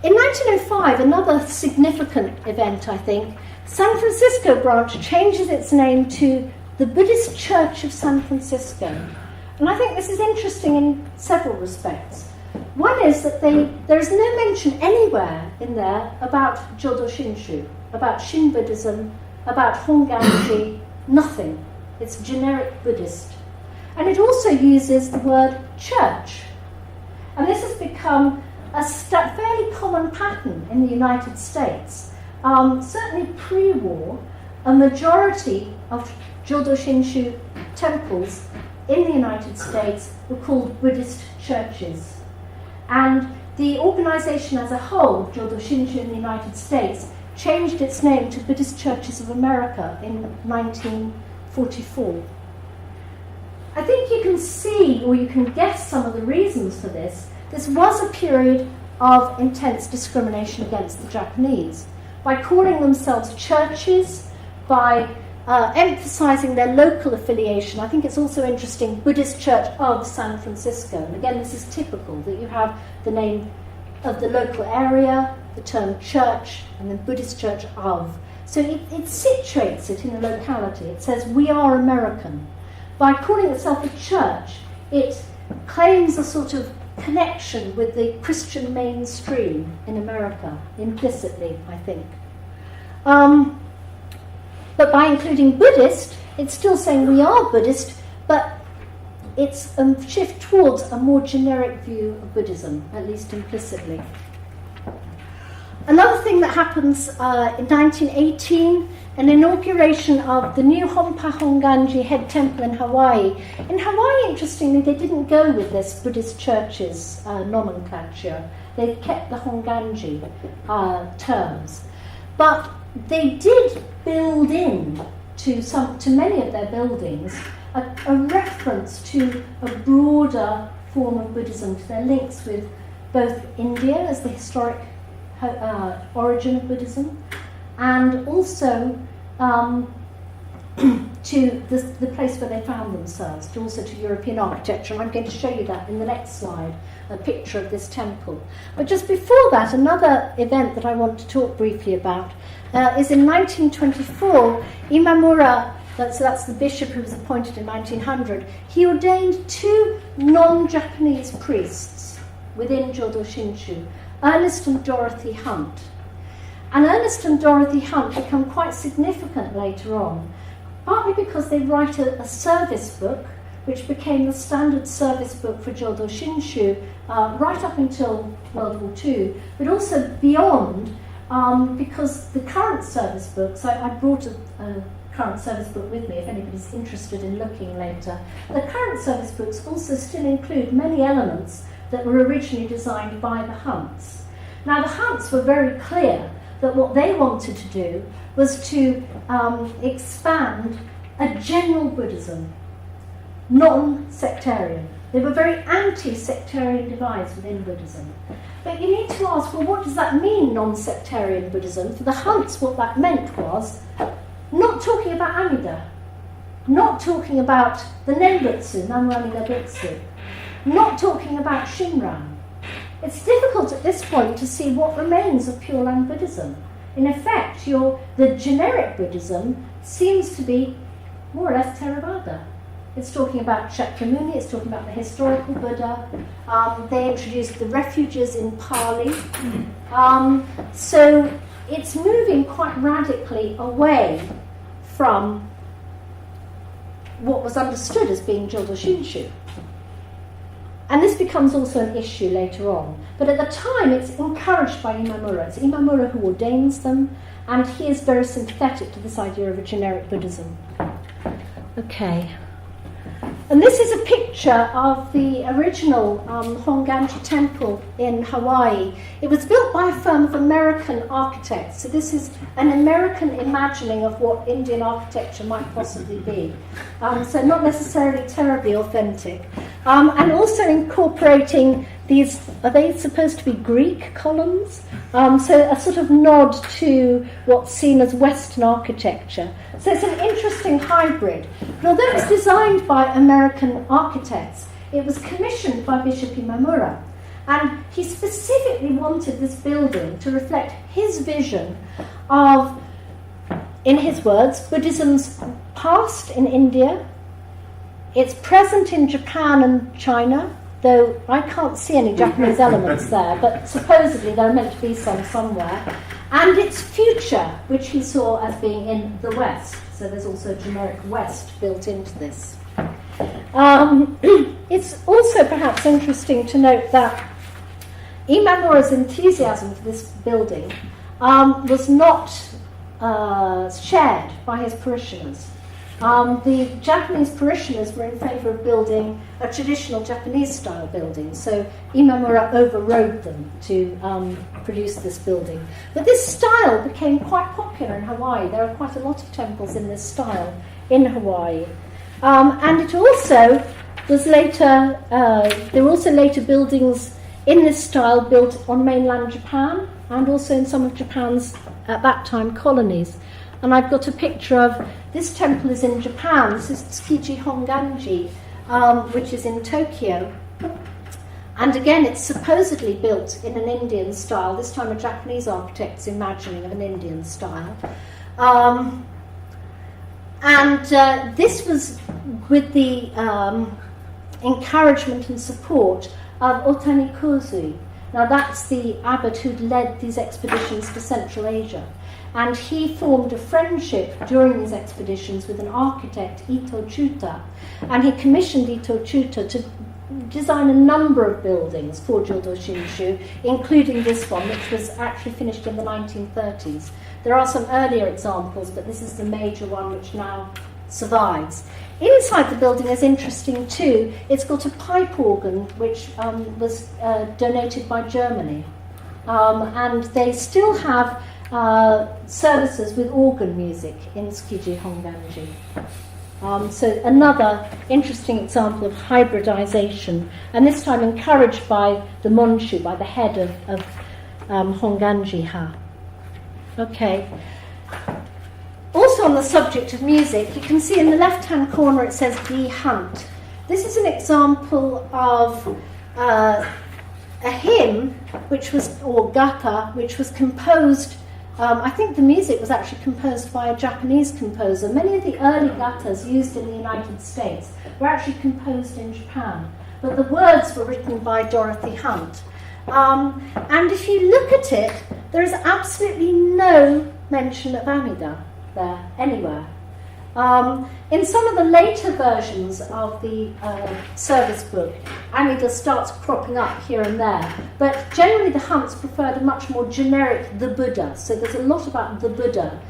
In 1905, another significant event, I think, San Francisco branch changes its name to the Buddhist Church of San Francisco. And I think this is interesting in several respects. One is that there is no mention anywhere in there about Jodo Shinshu, about Shin Buddhism, about Honganji, nothing. It's generic Buddhist. And it also uses the word church. And this has become a fairly common pattern in the United States. Certainly pre-war, a majority of Jodo Shinshu temples in the United States were called Buddhist churches. And the organization as a whole, Jodo Shinshu in the United States, changed its name to Buddhist Churches of America in 1944. I think you can see, or you can guess some of the reasons for this. This was a period of intense discrimination against the Japanese. By calling themselves churches, by emphasizing their local affiliation. I think it's also interesting, Buddhist Church of San Francisco. And again, this is typical, that you have the name of the local area, the term church, and then Buddhist Church of. So it situates it in a locality. It says, we are American. By calling itself a church, it claims a sort of connection with the Christian mainstream in America, implicitly, I think. But by including Buddhist, it's still saying we are Buddhist, but it's a shift towards a more generic view of Buddhism, at least implicitly. Another thing that happens in 1918, an inauguration of the new Honpa Honganji head temple in Hawaii. In Hawaii, interestingly, they didn't go with this Buddhist churches nomenclature. They kept the Honganji terms. But they did build in to many of their buildings a reference to a broader form of Buddhism, to their links with both India as the historic origin of Buddhism, and also to the place where they found themselves, also to European architecture. And I'm going to show you that in the next slide, a picture of this temple. But just before that, another event that I want to talk briefly about. is in 1924, Imamura, that's the bishop who was appointed in 1900, he ordained 2 non-Japanese priests within Jodo Shinshu, Ernest and Dorothy Hunt. And Ernest and Dorothy Hunt become quite significant later on, partly because they write a service book, which became the standard service book for Jodo Shinshu right up until World War II, but also beyond, because the current service books, I brought a current service book with me if anybody's interested in looking later. The current service books also still include many elements that were originally designed by the Hunts. Now, the Hunts were very clear that what they wanted to do was to expand a general Buddhism, non-sectarian. They were very anti-sectarian divides within Buddhism. But you need to ask, well, what does that mean, non-sectarian Buddhism? For the Hunts, what that meant was not talking about Amida, not talking about the Nembutsu, Namrani Butsu, not talking about Shinran. It's difficult at this point to see what remains of Pure Land Buddhism. In effect, the generic Buddhism seems to be more or less Theravada. It's talking about Shakyamuni, it's talking about the historical Buddha. They introduced the refuges in Pali. So it's moving quite radically away from what was understood as being Jodo Shinshu. And this becomes also an issue later on. But at the time, it's encouraged by Imamura. It's Imamura who ordains them, and he is very sympathetic to this idea of a generic Buddhism. Okay. And this is a picture of the original Honganji temple in Hawaii. It was built by a firm of American architects. So this is an American imagining of what Indian architecture might possibly be. So not necessarily terribly authentic. And also incorporating these, are they supposed to be Greek columns? So a sort of nod to what's seen as Western architecture. So it's an interesting hybrid. But although it's designed by American architects, it was commissioned by Bishop Imamura. And he specifically wanted this building to reflect his vision of, in his words, Buddhism's past in India, its present in Japan and China, though I can't see any Japanese elements there, but supposedly there are meant to be some somewhere, and its future, which he saw as being in the West. So there's also a generic West built into this. It's also perhaps interesting to note that Imamura's enthusiasm for this building was not shared by his parishioners. The Japanese parishioners were in favour of building a traditional Japanese-style building, so Imamura overrode them to produce this building. But this style became quite popular in Hawaii. There are quite a lot of temples in this style in Hawaii. And it also was later, there were also later buildings in this style built on mainland Japan and also in some of Japan's, at that time, colonies. And I've got a picture of, this temple is in Japan, this is Tsukiji Honganji, which is in Tokyo. And again, it's supposedly built in an Indian style, this time a Japanese architect's imagining of an Indian style. This was with the encouragement and support of Otani Kozui. Now that's the abbot who'd led these expeditions to Central Asia. And he formed a friendship during these expeditions with an architect, Ito Chuta. And he commissioned Ito Chuta to design a number of buildings for Jodo Shinshu, including this one, which was actually finished in the 1930s. There are some earlier examples, but this is the major one which now survives. Inside the building is interesting too. It's got a pipe organ which was donated by Germany. And they still have services with organ music in Tsukiji Honganji. So another interesting example of hybridization, and this time encouraged by the Monshu, by the head of Honganji-ha. Okay. Also on the subject of music, you can see in the left-hand corner it says Di Hunt. This is an example of a hymn, which was, or gaka, which was composed I think the music was actually composed by a Japanese composer. Many of the early gathas used in the United States were actually composed in Japan, but the words were written by Dorothy Hunt. And if you look at it, there is absolutely no mention of Amida there anywhere. In some of the later versions of the service book, Amida starts cropping up here and there, but generally the Hunts preferred a much more generic the Buddha, so there's a lot about the Buddha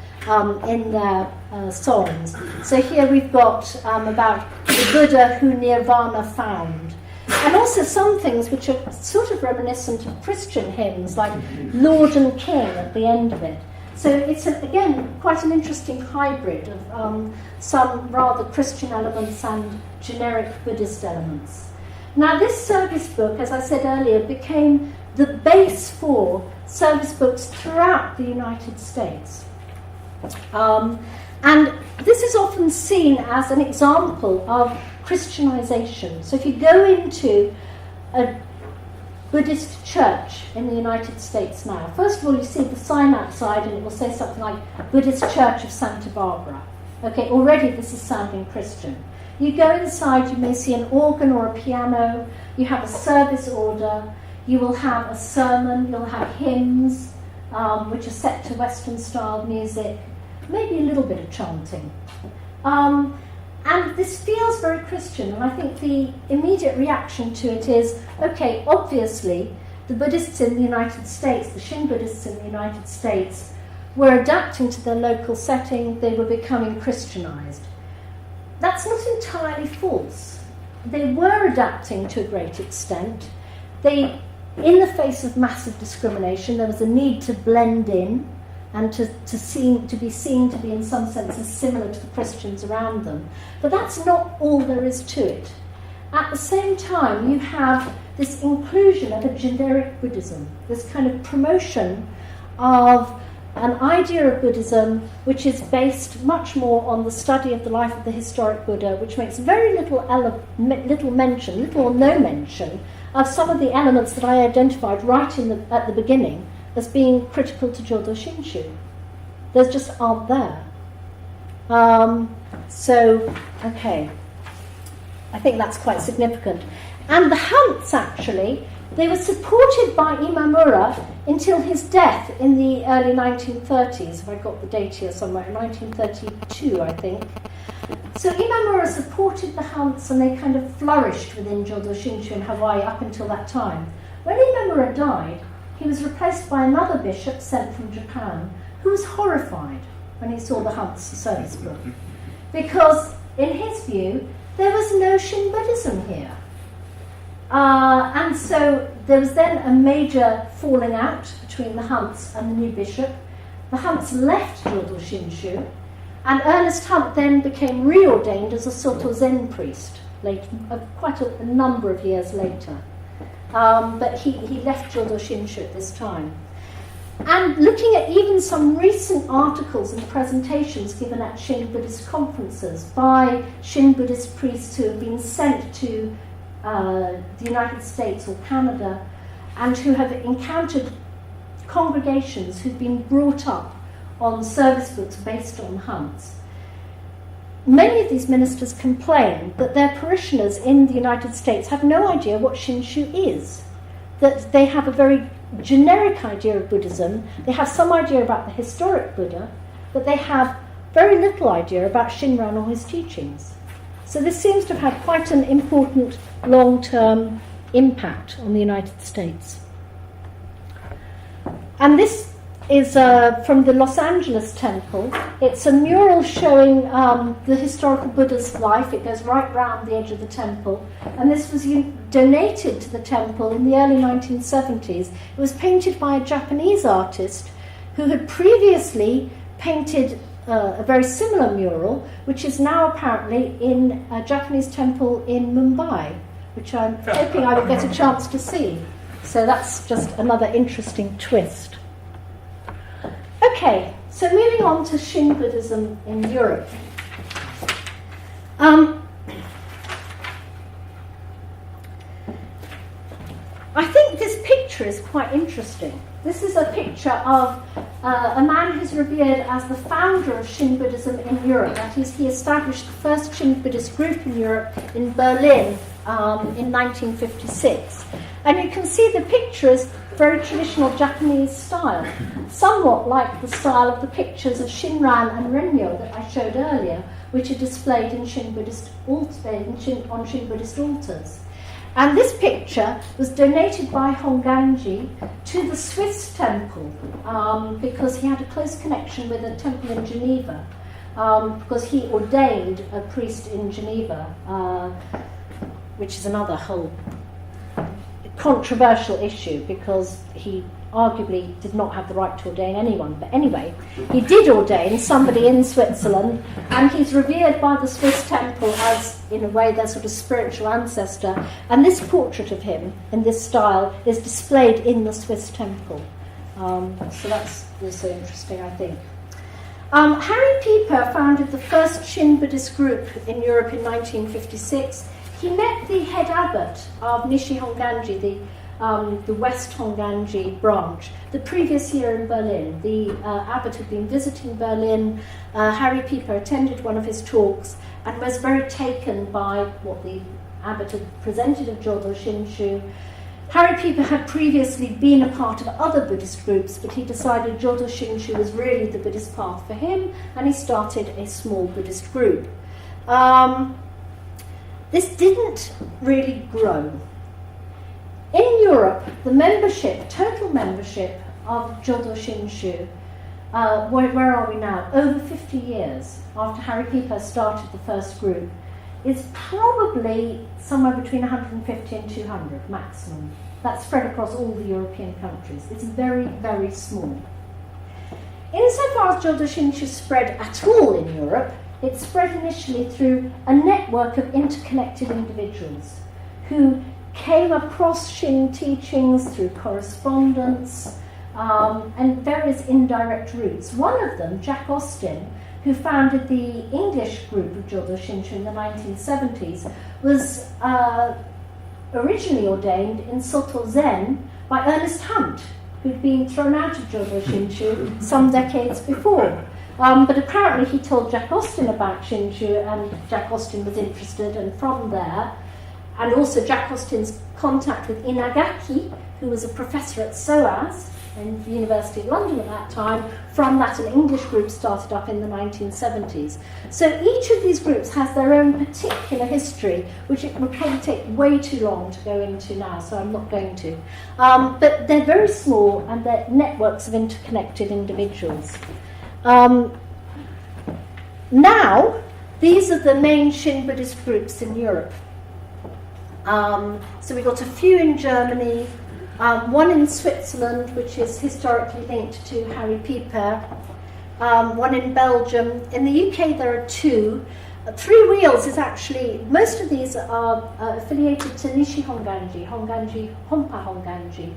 in their songs. So here we've got about the Buddha who Nirvana found, and also some things which are sort of reminiscent of Christian hymns, like Lord and King at the end of it. So it's, again, quite an interesting hybrid of some rather Christian elements and generic Buddhist elements. Now, this service book, as I said earlier, became the base for service books throughout the United States. And this is often seen as an example of Christianization. So if you go into a Buddhist church in the United States now, first of all you see the sign outside and it will say something like Buddhist Church of Santa Barbara. Okay, already this is sounding Christian. You go inside, you may see an organ or a piano, you have a service order, you will have a sermon, you'll have hymns which are set to Western style music, maybe a little bit of chanting. And this feels very Christian, and I think the immediate reaction to it is, okay, obviously, the Buddhists in the United States, the Shin Buddhists in the United States, were adapting to their local setting, they were becoming Christianized. That's not entirely false. They were adapting to a great extent. In the face of massive discrimination, there was a need to blend in, and to be seen to be in some senses similar to the Christians around them. But that's not all there is to it. At the same time, you have this inclusion of a generic Buddhism, this kind of promotion of an idea of Buddhism which is based much more on the study of the life of the historic Buddha, which makes very little mention, little or no mention, of some of the elements that I identified right at the beginning as being critical to Jodo Shinshu. Those just aren't there. Okay. I think that's quite significant. And the Hunts, actually, they were supported by Imamura until his death in the early 1930s, if I got the date here somewhere, 1932, I think. So Imamura supported the Hunts and they kind of flourished within Jodo Shinshu in Hawaii up until that time. When Imamura died, he was replaced by another bishop sent from Japan who was horrified when he saw the Hunts service book. Because, in his view, there was no Shin Buddhism here. And so there was then a major falling out between the Hunts and the new bishop. The Hunts left Jodo Shinshu, and Ernest Hunt then became reordained as a Soto Zen priest, quite a number of years later. But he left Jodo Shinshu at this time. And looking at even some recent articles and presentations given at Shin Buddhist conferences by Shin Buddhist priests who have been sent to the United States or Canada and who have encountered congregations who've been brought up on service books based on Hunts, many of these ministers complain that their parishioners in the United States have no idea what Shinshu is, that they have a very generic idea of Buddhism, they have some idea about the historic Buddha, but they have very little idea about Shinran or his teachings. So this seems to have had quite an important long-term impact on the United States. And this is from the Los Angeles temple. It's a mural showing the historical Buddha's life. It goes right round the edge of the temple. And this was donated to the temple in the early 1970s. It was painted by a Japanese artist who had previously painted a very similar mural, which is now apparently in a Japanese temple in Mumbai, which I'm hoping I will get a chance to see. So that's just another interesting twist. Okay, so moving on to Shin Buddhism in Europe. I think this picture picture is quite interesting. This is a picture of a man who's revered as the founder of Shin Buddhism in Europe. That is, he established the first Shin Buddhist group in Europe in Berlin in 1956. And you can see the picture is very traditional Japanese style, somewhat like the style of the pictures of Shinran and Renyo that I showed earlier, which are displayed in Shin Buddhist on Shin Buddhist altars. And this picture was donated by Gangji to the Swiss temple because he had a close connection with a temple in Geneva, because he ordained a priest in Geneva, which is another whole controversial issue because he arguably did not have the right to ordain anyone. But anyway, he did ordain somebody in Switzerland, and he's revered by the Swiss temple as, in a way, their sort of spiritual ancestor. And this portrait of him in this style is displayed in the Swiss temple. So that's also interesting, I think. Harry Pieper founded the first Shin Buddhist group in Europe in 1956. He met the head abbot of Nishi Honganji, the West Honganji branch, the previous year in Berlin. The abbot had been visiting Berlin. Harry Pieper attended one of his talks and was very taken by what the abbot had presented of Jodo Shinshu. Harry Pieper had previously been a part of other Buddhist groups, but he decided Jodo Shinshu was really the Buddhist path for him, and he started a small Buddhist group. This didn't really grow. In Europe, the total membership of Jodo Shinshu, where are we now? Over 50 years after Harry Pieper started the first group, is probably somewhere between 150 and 200 maximum. That's spread across all the European countries. It's very, very small. Insofar as Jodo Shinshu spread at all in Europe, it spread initially through a network of interconnected individuals who came across Shin teachings through correspondence and various indirect routes. One of them, Jack Austin, who founded the English group of Jodo Shinshu in the 1970s, was originally ordained in Soto Zen by Ernest Hunt, who'd been thrown out of Jodo Shinshu some decades before. But apparently he told Jack Austin about Shinshu, and Jack Austin was interested, and from there, and also Jack Austin's contact with Inagaki, who was a professor at SOAS in the University of London at that time. From that, an English group started up in the 1970s. So each of these groups has their own particular history, which it would probably take way too long to go into now, so I'm not going to. But they're very small, and they're networks of interconnected individuals. Now, these are the main Shin Buddhist groups in Europe. So we've got a few in Germany, one in Switzerland, which is historically linked to Harry Pieper, one in Belgium. In the UK there are two. Three Wheels is actually, most of these are affiliated to Nishi Honganji, Honpa Honganji.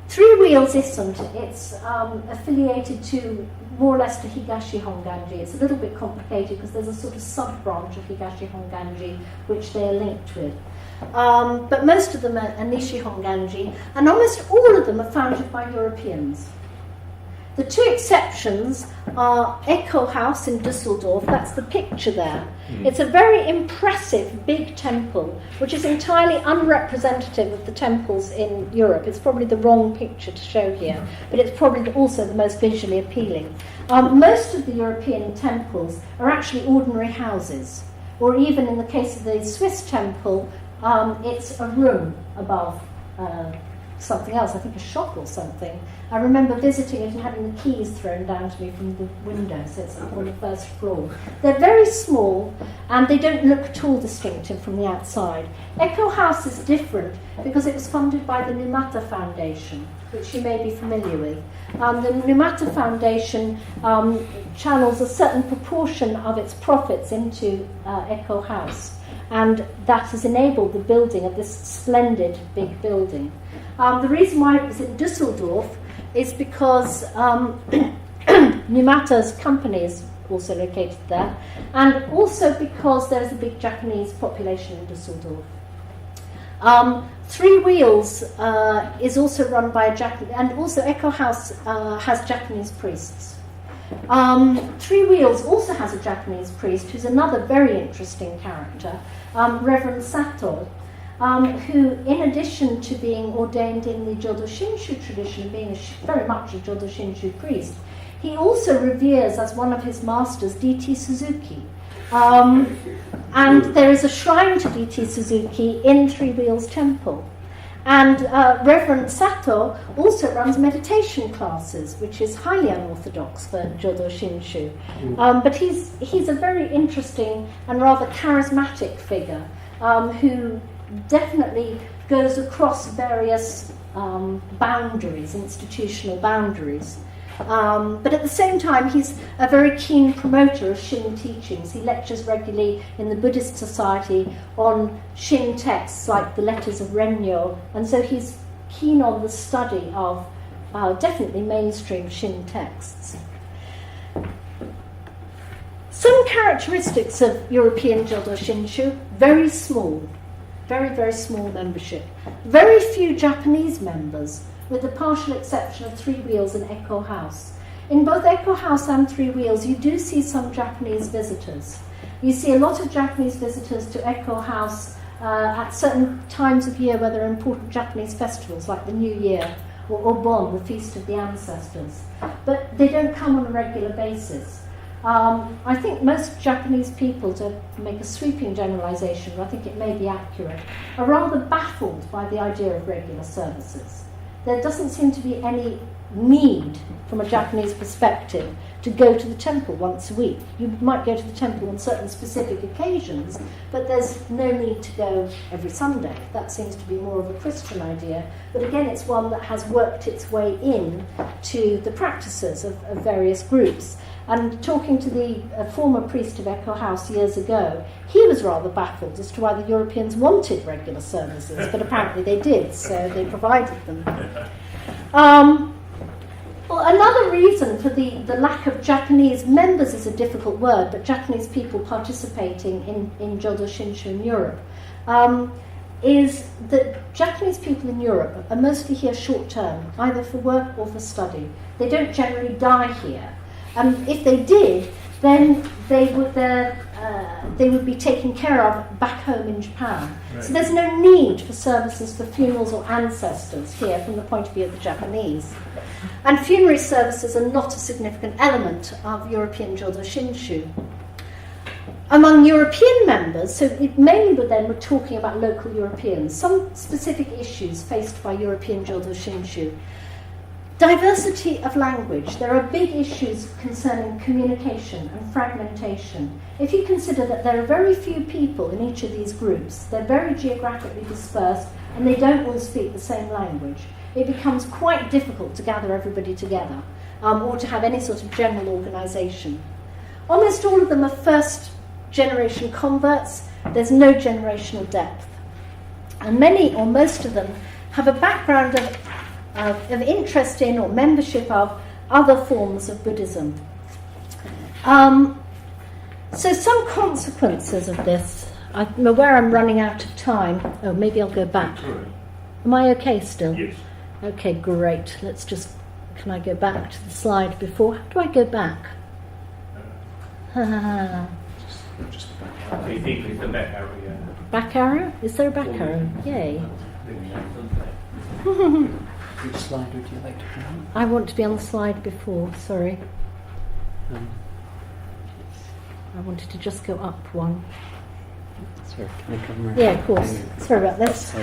Three Wheels isn't. It's affiliated to more or less to Higashi Honganji. It's a little bit complicated because there's a sort of sub-branch of Higashi Honganji which they are linked with. But most of them are Nishi Honganji, and almost all of them are founded by Europeans. The two exceptions are Echo House in Düsseldorf. That's the picture there. It's a very impressive big temple, which is entirely unrepresentative of the temples in Europe. It's probably the wrong picture to show here, but it's probably also the most visually appealing. Most of the European temples are actually ordinary houses, or even in the case of the Swiss temple, it's a room above something else, I think a shop or something. I remember visiting it and having the keys thrown down to me from the window, so it's up on the first floor. They're very small, and they don't look at all distinctive from the outside. Echo House is different because it was funded by the Numata Foundation, which you may be familiar with. The Numata Foundation channels a certain proportion of its profits into Echo House, and that has enabled the building of this splendid big building. The reason why it was in Düsseldorf is because Numata's company is also located there, and also because there is a big Japanese population in Düsseldorf. Three Wheels is also run by a Japanese, and also Echo House has Japanese priests. Three Wheels also has a Japanese priest who's another very interesting character, Reverend Sato, who, in addition to being ordained in the Jodo Shinshu tradition and being very much a Jodo Shinshu priest, he also reveres as one of his masters D.T. Suzuki. And there is a shrine to D.T. Suzuki in Three Wheels Temple. And Reverend Sato also runs meditation classes, which is highly unorthodox for Jodo Shinshu. But he's a very interesting and rather charismatic figure who definitely goes across various boundaries, institutional boundaries. But at the same time, he's a very keen promoter of Shin teachings. He lectures regularly in the Buddhist Society on Shin texts like the Letters of Rennyo, and so he's keen on the study of definitely mainstream Shin texts. Some characteristics of European Jodo Shinshu: very small, very, very small membership. Very few Japanese members, with the partial exception of Three Wheels and Echo House. In both Echo House and Three Wheels, you do see some Japanese visitors. You see a lot of Japanese visitors to Echo House at certain times of year where there are important Japanese festivals, like the New Year or Obon, the Feast of the Ancestors. But they don't come on a regular basis. I think most Japanese people, to make a sweeping generalization, but I think it may be accurate, are rather baffled by the idea of regular services. There doesn't seem to be any need, from a Japanese perspective, to go to the temple once a week. You might go to the temple on certain specific occasions, but there's no need to go every Sunday. That seems to be more of a Christian idea. But again, it's one that has worked its way in to the practices of various groups. And talking to the former priest of Echo House years ago, he was rather baffled as to why the Europeans wanted regular services, but apparently they did, so they provided them. Well, another reason for the lack of Japanese members is a difficult word, but Japanese people participating in Jodo Shinshu in Europe, is that Japanese people in Europe are mostly here short term, either for work or for study. They don't generally die here. If they did, then they would be taken care of back home in Japan. Right. So there's no need for services for funerals or ancestors here from the point of view of the Japanese. And funerary services are not a significant element of European Jodo Shinshu. Among European members, so mainly we're talking about local Europeans, some specific issues faced by European Jodo Shinshu. Diversity of language. There are big issues concerning communication and fragmentation. If you consider that there are very few people in each of these groups, they're very geographically dispersed and they don't all speak the same language, it becomes quite difficult to gather everybody together or to have any sort of general organisation. Almost all of them are first generation converts. There's no generational depth. And many or most of them have a background of interest in or membership of other forms of Buddhism. So some consequences of this. I'm aware I'm running out of time. Oh, maybe I'll go back. Am I okay still? Yes. Okay, great. Can I go back to the slide before? How do I go back? Just I think with the back arrow, yeah. Back arrow? Is there a back arrow? Yay. Which slide would you like to be on? I want to be on the slide before, sorry. I wanted to just go up one. Sorry, can I come right? Yeah, of course. Sorry about this.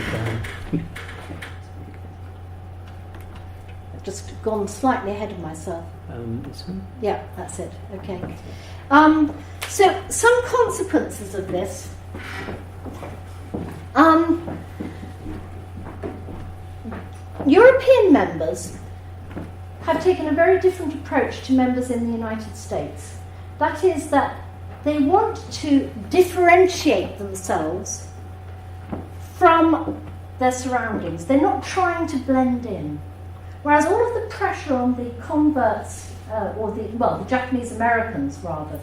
I've just gone slightly ahead of myself. This one? Yeah, that's it. Okay. So some consequences of this. European members have taken a very different approach to members in the United States. That is that they want to differentiate themselves from their surroundings. They're not trying to blend in. Whereas all of the pressure on the converts the Japanese Americans rather,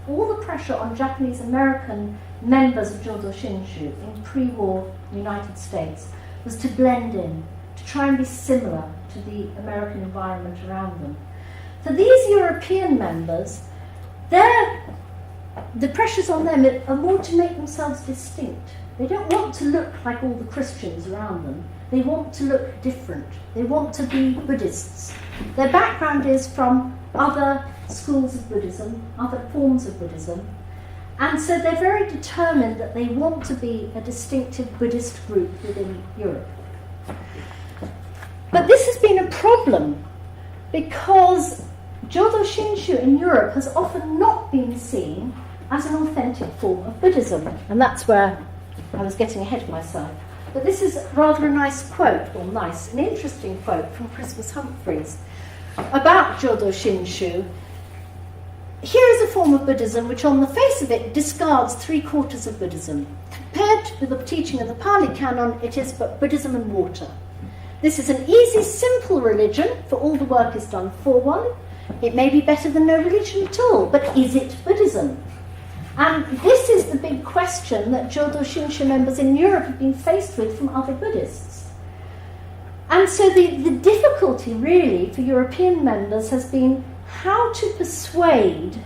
all the pressure on Japanese American members of Jodo Shinshu in pre-war United States was to blend in, to try and be similar to the American environment around them. For these European members, the pressures on them are more to make themselves distinct. They don't want to look like all the Christians around them. They want to look different. They want to be Buddhists. Their background is from other schools of Buddhism, other forms of Buddhism, and so they're very determined that they want to be a distinctive Buddhist group within Europe. But this has been a problem because Jodo Shinshu in Europe has often not been seen as an authentic form of Buddhism, and that's where I was getting ahead of myself. But this is rather a nice quote, an interesting quote from Christmas Humphreys about Jodo Shinshu. Here is a form of Buddhism which on the face of it discards 3/4 of Buddhism. Compared with the teaching of the Pali Canon, it is but Buddhism and water. This is an easy, simple religion, for all the work is done for one. It may be better than no religion at all, but is it Buddhism? And this is the big question that Jodo Shinshu members in Europe have been faced with from other Buddhists. And so the difficulty really for European members has been how to persuade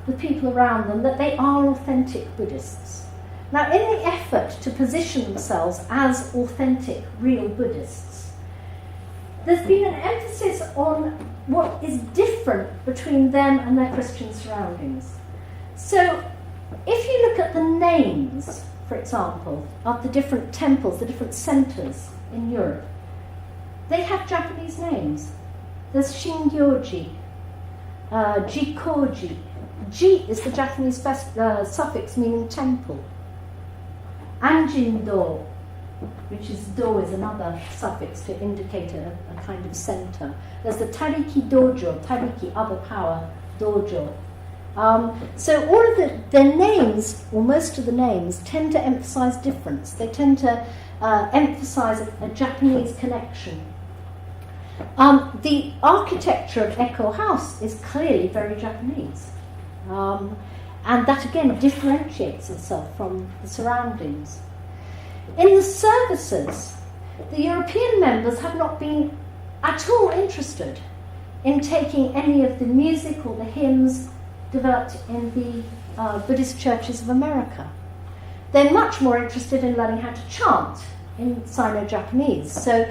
the people around them that they are authentic Buddhists. Now, in the effort to position themselves as authentic, real Buddhists, there's been an emphasis on what is different between them and their Christian surroundings. So, if you look at the names, for example, of the different temples, the different centres in Europe, they have Japanese names. There's Shingyoji, Jikoji. Ji is the Japanese suffix meaning temple. Anjin-do, which is do is another suffix to indicate a kind of centre. There's the Tariki Dojo, Tariki, other power, Dojo. So all of their names, or most of the names, tend to emphasise difference. They tend to emphasise a Japanese connection. The architecture of Echo House is clearly very Japanese. And that again differentiates itself from the surroundings. In the services, the European members have not been at all interested in taking any of the music or the hymns developed in the Buddhist churches of America. They're much more interested in learning how to chant in Sino-Japanese. So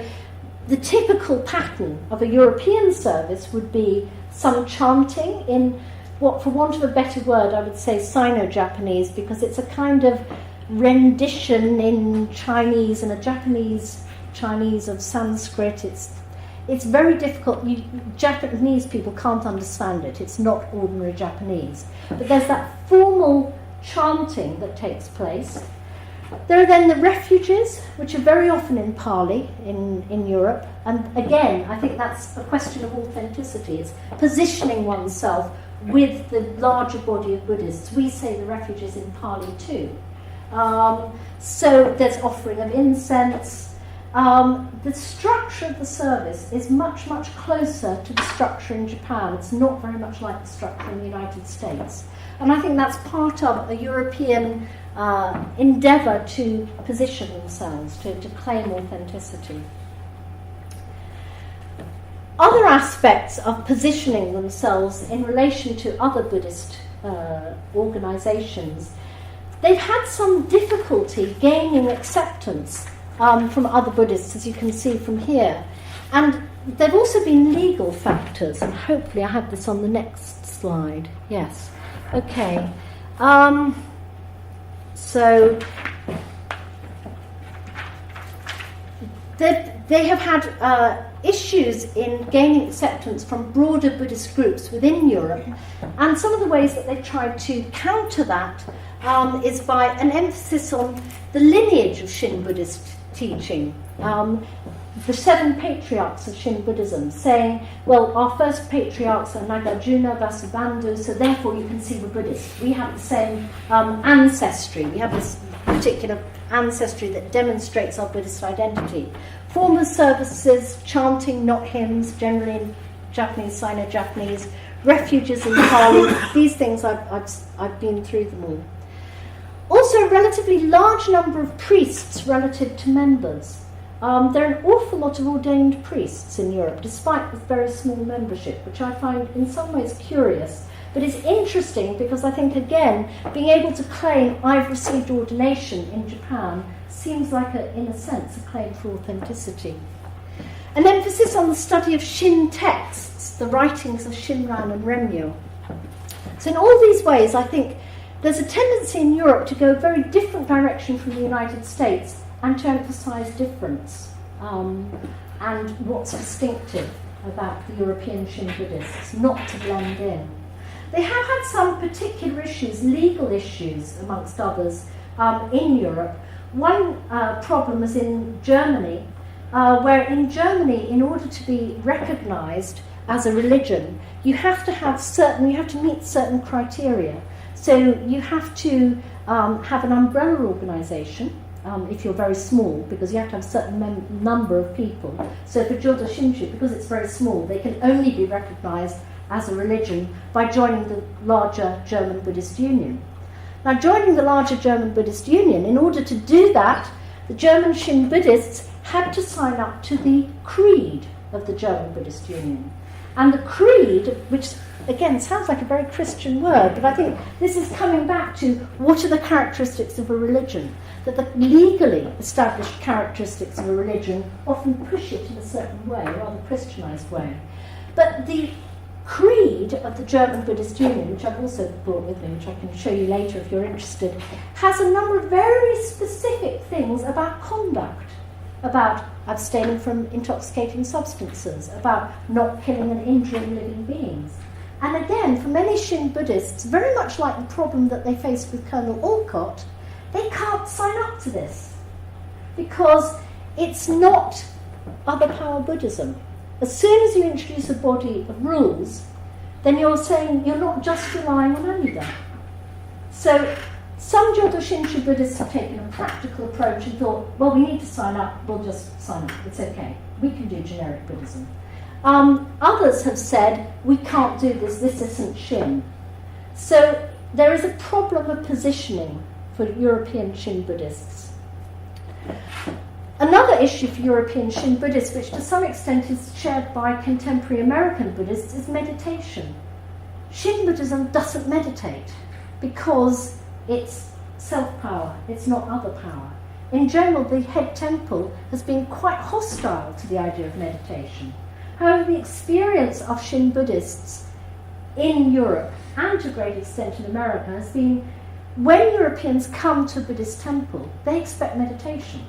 the typical pattern of a European service would be some chanting in what, for want of a better word, I would say Sino-Japanese, because it's a kind of rendition in Chinese and a Chinese of Sanskrit. It's very difficult. Japanese people can't understand it. It's not ordinary Japanese. But there's that formal chanting that takes place. There are then the refuges, which are very often in Pali in Europe. And again, I think that's a question of authenticity. It's positioning oneself with the larger body of Buddhists. We say the refuges in Pali too. So there's offering of incense. The structure of the service is much, much closer to the structure in Japan. It's not very much like the structure in the United States. And I think that's part of a European endeavour to position themselves, to claim authenticity. Other aspects of positioning themselves in relation to other Buddhist organisations, they've had some difficulty gaining acceptance from other Buddhists, as you can see from here. And there have also been legal factors, and hopefully I have this on the next slide. Yes. Okay. So they have had issues in gaining acceptance from broader Buddhist groups within Europe, and some of the ways that they've tried to counter that is by an emphasis on the lineage of Shin Buddhist teaching. The 7 patriarchs of Shin Buddhism, saying, well, our first patriarchs are Nagarjuna, Vasubandhu, so therefore you can see we're Buddhist. We have the same ancestry. We have this particular ancestry that demonstrates our Buddhist identity. Form of services, chanting, not hymns, generally in Japanese, Sino-Japanese, refuges in Pali. These things, I've been through them all. Also, a relatively large number of priests relative to members. There are an awful lot of ordained priests in Europe, despite this very small membership, which I find in some ways curious. But it's interesting because I think, again, being able to claim I've received ordination in Japan seems like, in a sense, a claim for authenticity. An emphasis on the study of Shin texts, the writings of Shinran and Remyo. So in all these ways, I think there's a tendency in Europe to go a very different direction from the United States and to emphasise difference and what's distinctive about the European Shin Buddhists, not to blend in. They have had some particular issues, legal issues amongst others, in Europe. One problem is in Germany, where in Germany, in order to be recognised as a religion, you have to meet certain criteria. So you have to have an umbrella organisation, if you're very small, because you have to have a certain number of people. So for Jodo Shinshu, because it's very small, they can only be recognised as a religion by joining the larger German Buddhist Union. Now, joining the larger German Buddhist Union, in order to do that, the German Shin Buddhists had to sign up to the creed of the German Buddhist Union. And the creed, which again sounds like a very Christian word, but I think this is coming back to what are the characteristics of a religion, that the legally established characteristics of a religion often push it in a certain way, a rather Christianized way. But the creed of the German Buddhist Union, which I've also brought with me, which I can show you later if you're interested, has a number of very specific things about conduct, about abstaining from intoxicating substances, about not killing and injuring living beings. And again, for many Shin Buddhists, very much like the problem that they faced with Colonel Olcott, they can't sign up to this because it's not other power Buddhism. As soon as you introduce a body of rules, then you're saying you're not just relying on Amida. So some Jodo Shinshu Buddhists have taken a practical approach and thought, well, we need to sign up, we'll just sign up, it's okay. We can do generic Buddhism. Others have said, we can't do this, this isn't Shin. So there is a problem of positioning for European Shin Buddhists. Another issue for European Shin Buddhists, which to some extent is shared by contemporary American Buddhists, is meditation. Shin Buddhism doesn't meditate because it's self-power, it's not other power. In general, the head temple has been quite hostile to the idea of meditation. However, the experience of Shin Buddhists in Europe, and to a great extent in America, has been when Europeans come to a Buddhist temple, they expect meditation.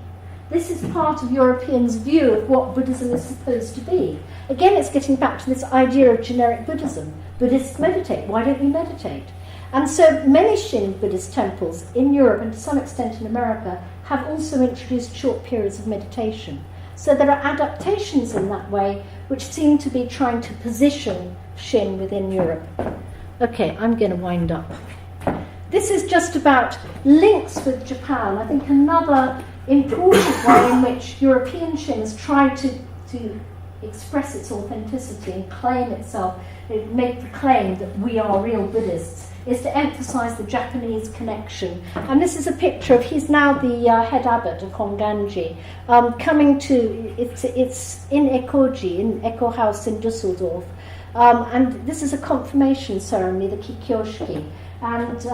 This is part of Europeans' view of what Buddhism is supposed to be. Again, it's getting back to this idea of generic Buddhism. Buddhists meditate, why don't you meditate? And so many Shin Buddhist temples in Europe and to some extent in America have also introduced short periods of meditation. So there are adaptations in that way which seem to be trying to position Shin within Europe. Okay, I'm going to wind up. This is just about links with Japan. I think another important way in which European Shin has tried to express its authenticity and claim itself, make the claim that we are real Buddhists, is to emphasize the Japanese connection. And this is a picture of, he's now the head abbot of Gangji, coming to, it's in Ekoji, in Eko House in Düsseldorf. And this is a confirmation ceremony, the Kikyoshiki. And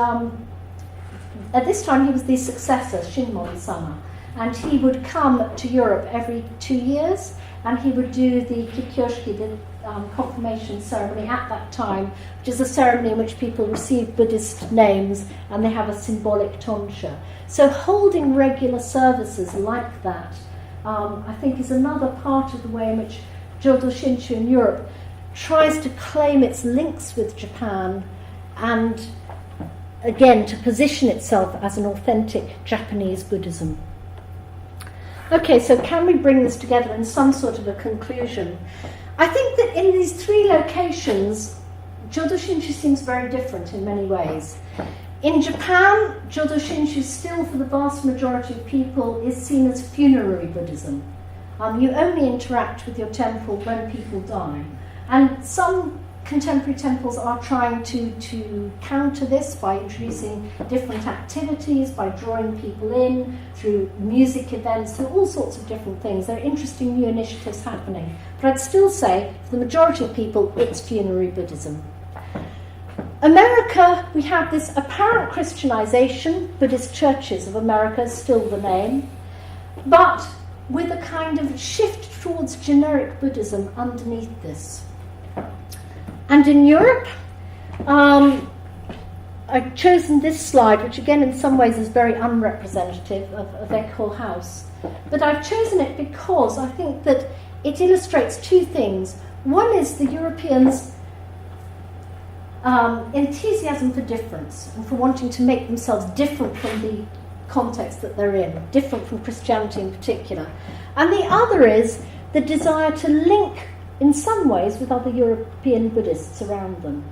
at this time he was the successor, Shinmon-sama. And he would come to Europe every 2 years, and he would do the Kikyoshiki, the confirmation ceremony at that time, which is a ceremony in which people receive Buddhist names and they have a symbolic tonsha. So holding regular services like that, I think, is another part of the way in which Jodo Shinshu in Europe tries to claim its links with Japan and, again, to position itself as an authentic Japanese Buddhism. Okay, so can we bring this together in some sort of a conclusion? I think that in these three locations, Jodo Shinshu seems very different in many ways. In Japan, Jodo Shinshu still, for the vast majority of people, is seen as funerary Buddhism. You only interact with your temple when people die. And some contemporary temples are trying to counter this by introducing different activities, by drawing people in through music events, through all sorts of different things. There are interesting new initiatives happening. But I'd still say, for the majority of people, it's funerary Buddhism. America, we have this apparent Christianization. Buddhist Churches of America is still the name, but with a kind of shift towards generic Buddhism underneath this. And in Europe, I've chosen this slide, which again in some ways is very unrepresentative of Eckhol House. But I've chosen it because I think that it illustrates two things. One is the Europeans' enthusiasm for difference and for wanting to make themselves different from the context that they're in, different from Christianity in particular. And the other is the desire to link in some ways with other European Buddhists around them,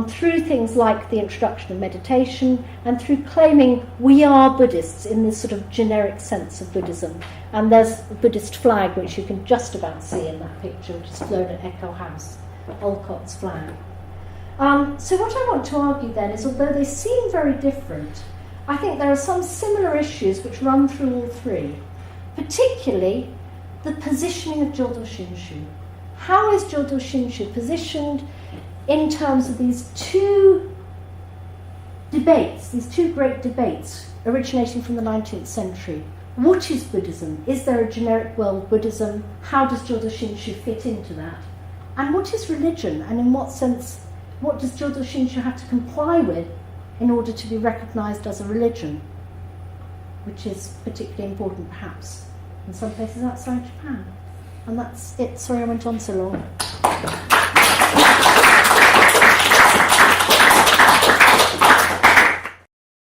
through things like the introduction of meditation and through claiming we are Buddhists in this sort of generic sense of Buddhism. And there's a Buddhist flag which you can just about see in that picture, which is flown at Eckhol House, Olcott's flag. So what I want to argue then is, although they seem very different, I think there are some similar issues which run through all three, particularly the positioning of Jodo Shinshu. How is Jodo Shinshu positioned in terms of these two debates, these two great debates originating from the 19th century? What is Buddhism? Is there a generic world Buddhism? How does Jodo Shinshu fit into that? And what is religion? And in what sense, what does Jodo Shinshu have to comply with in order to be recognised as a religion? Which is particularly important, perhaps, in some places outside Japan. And that's it. Sorry I went on so long.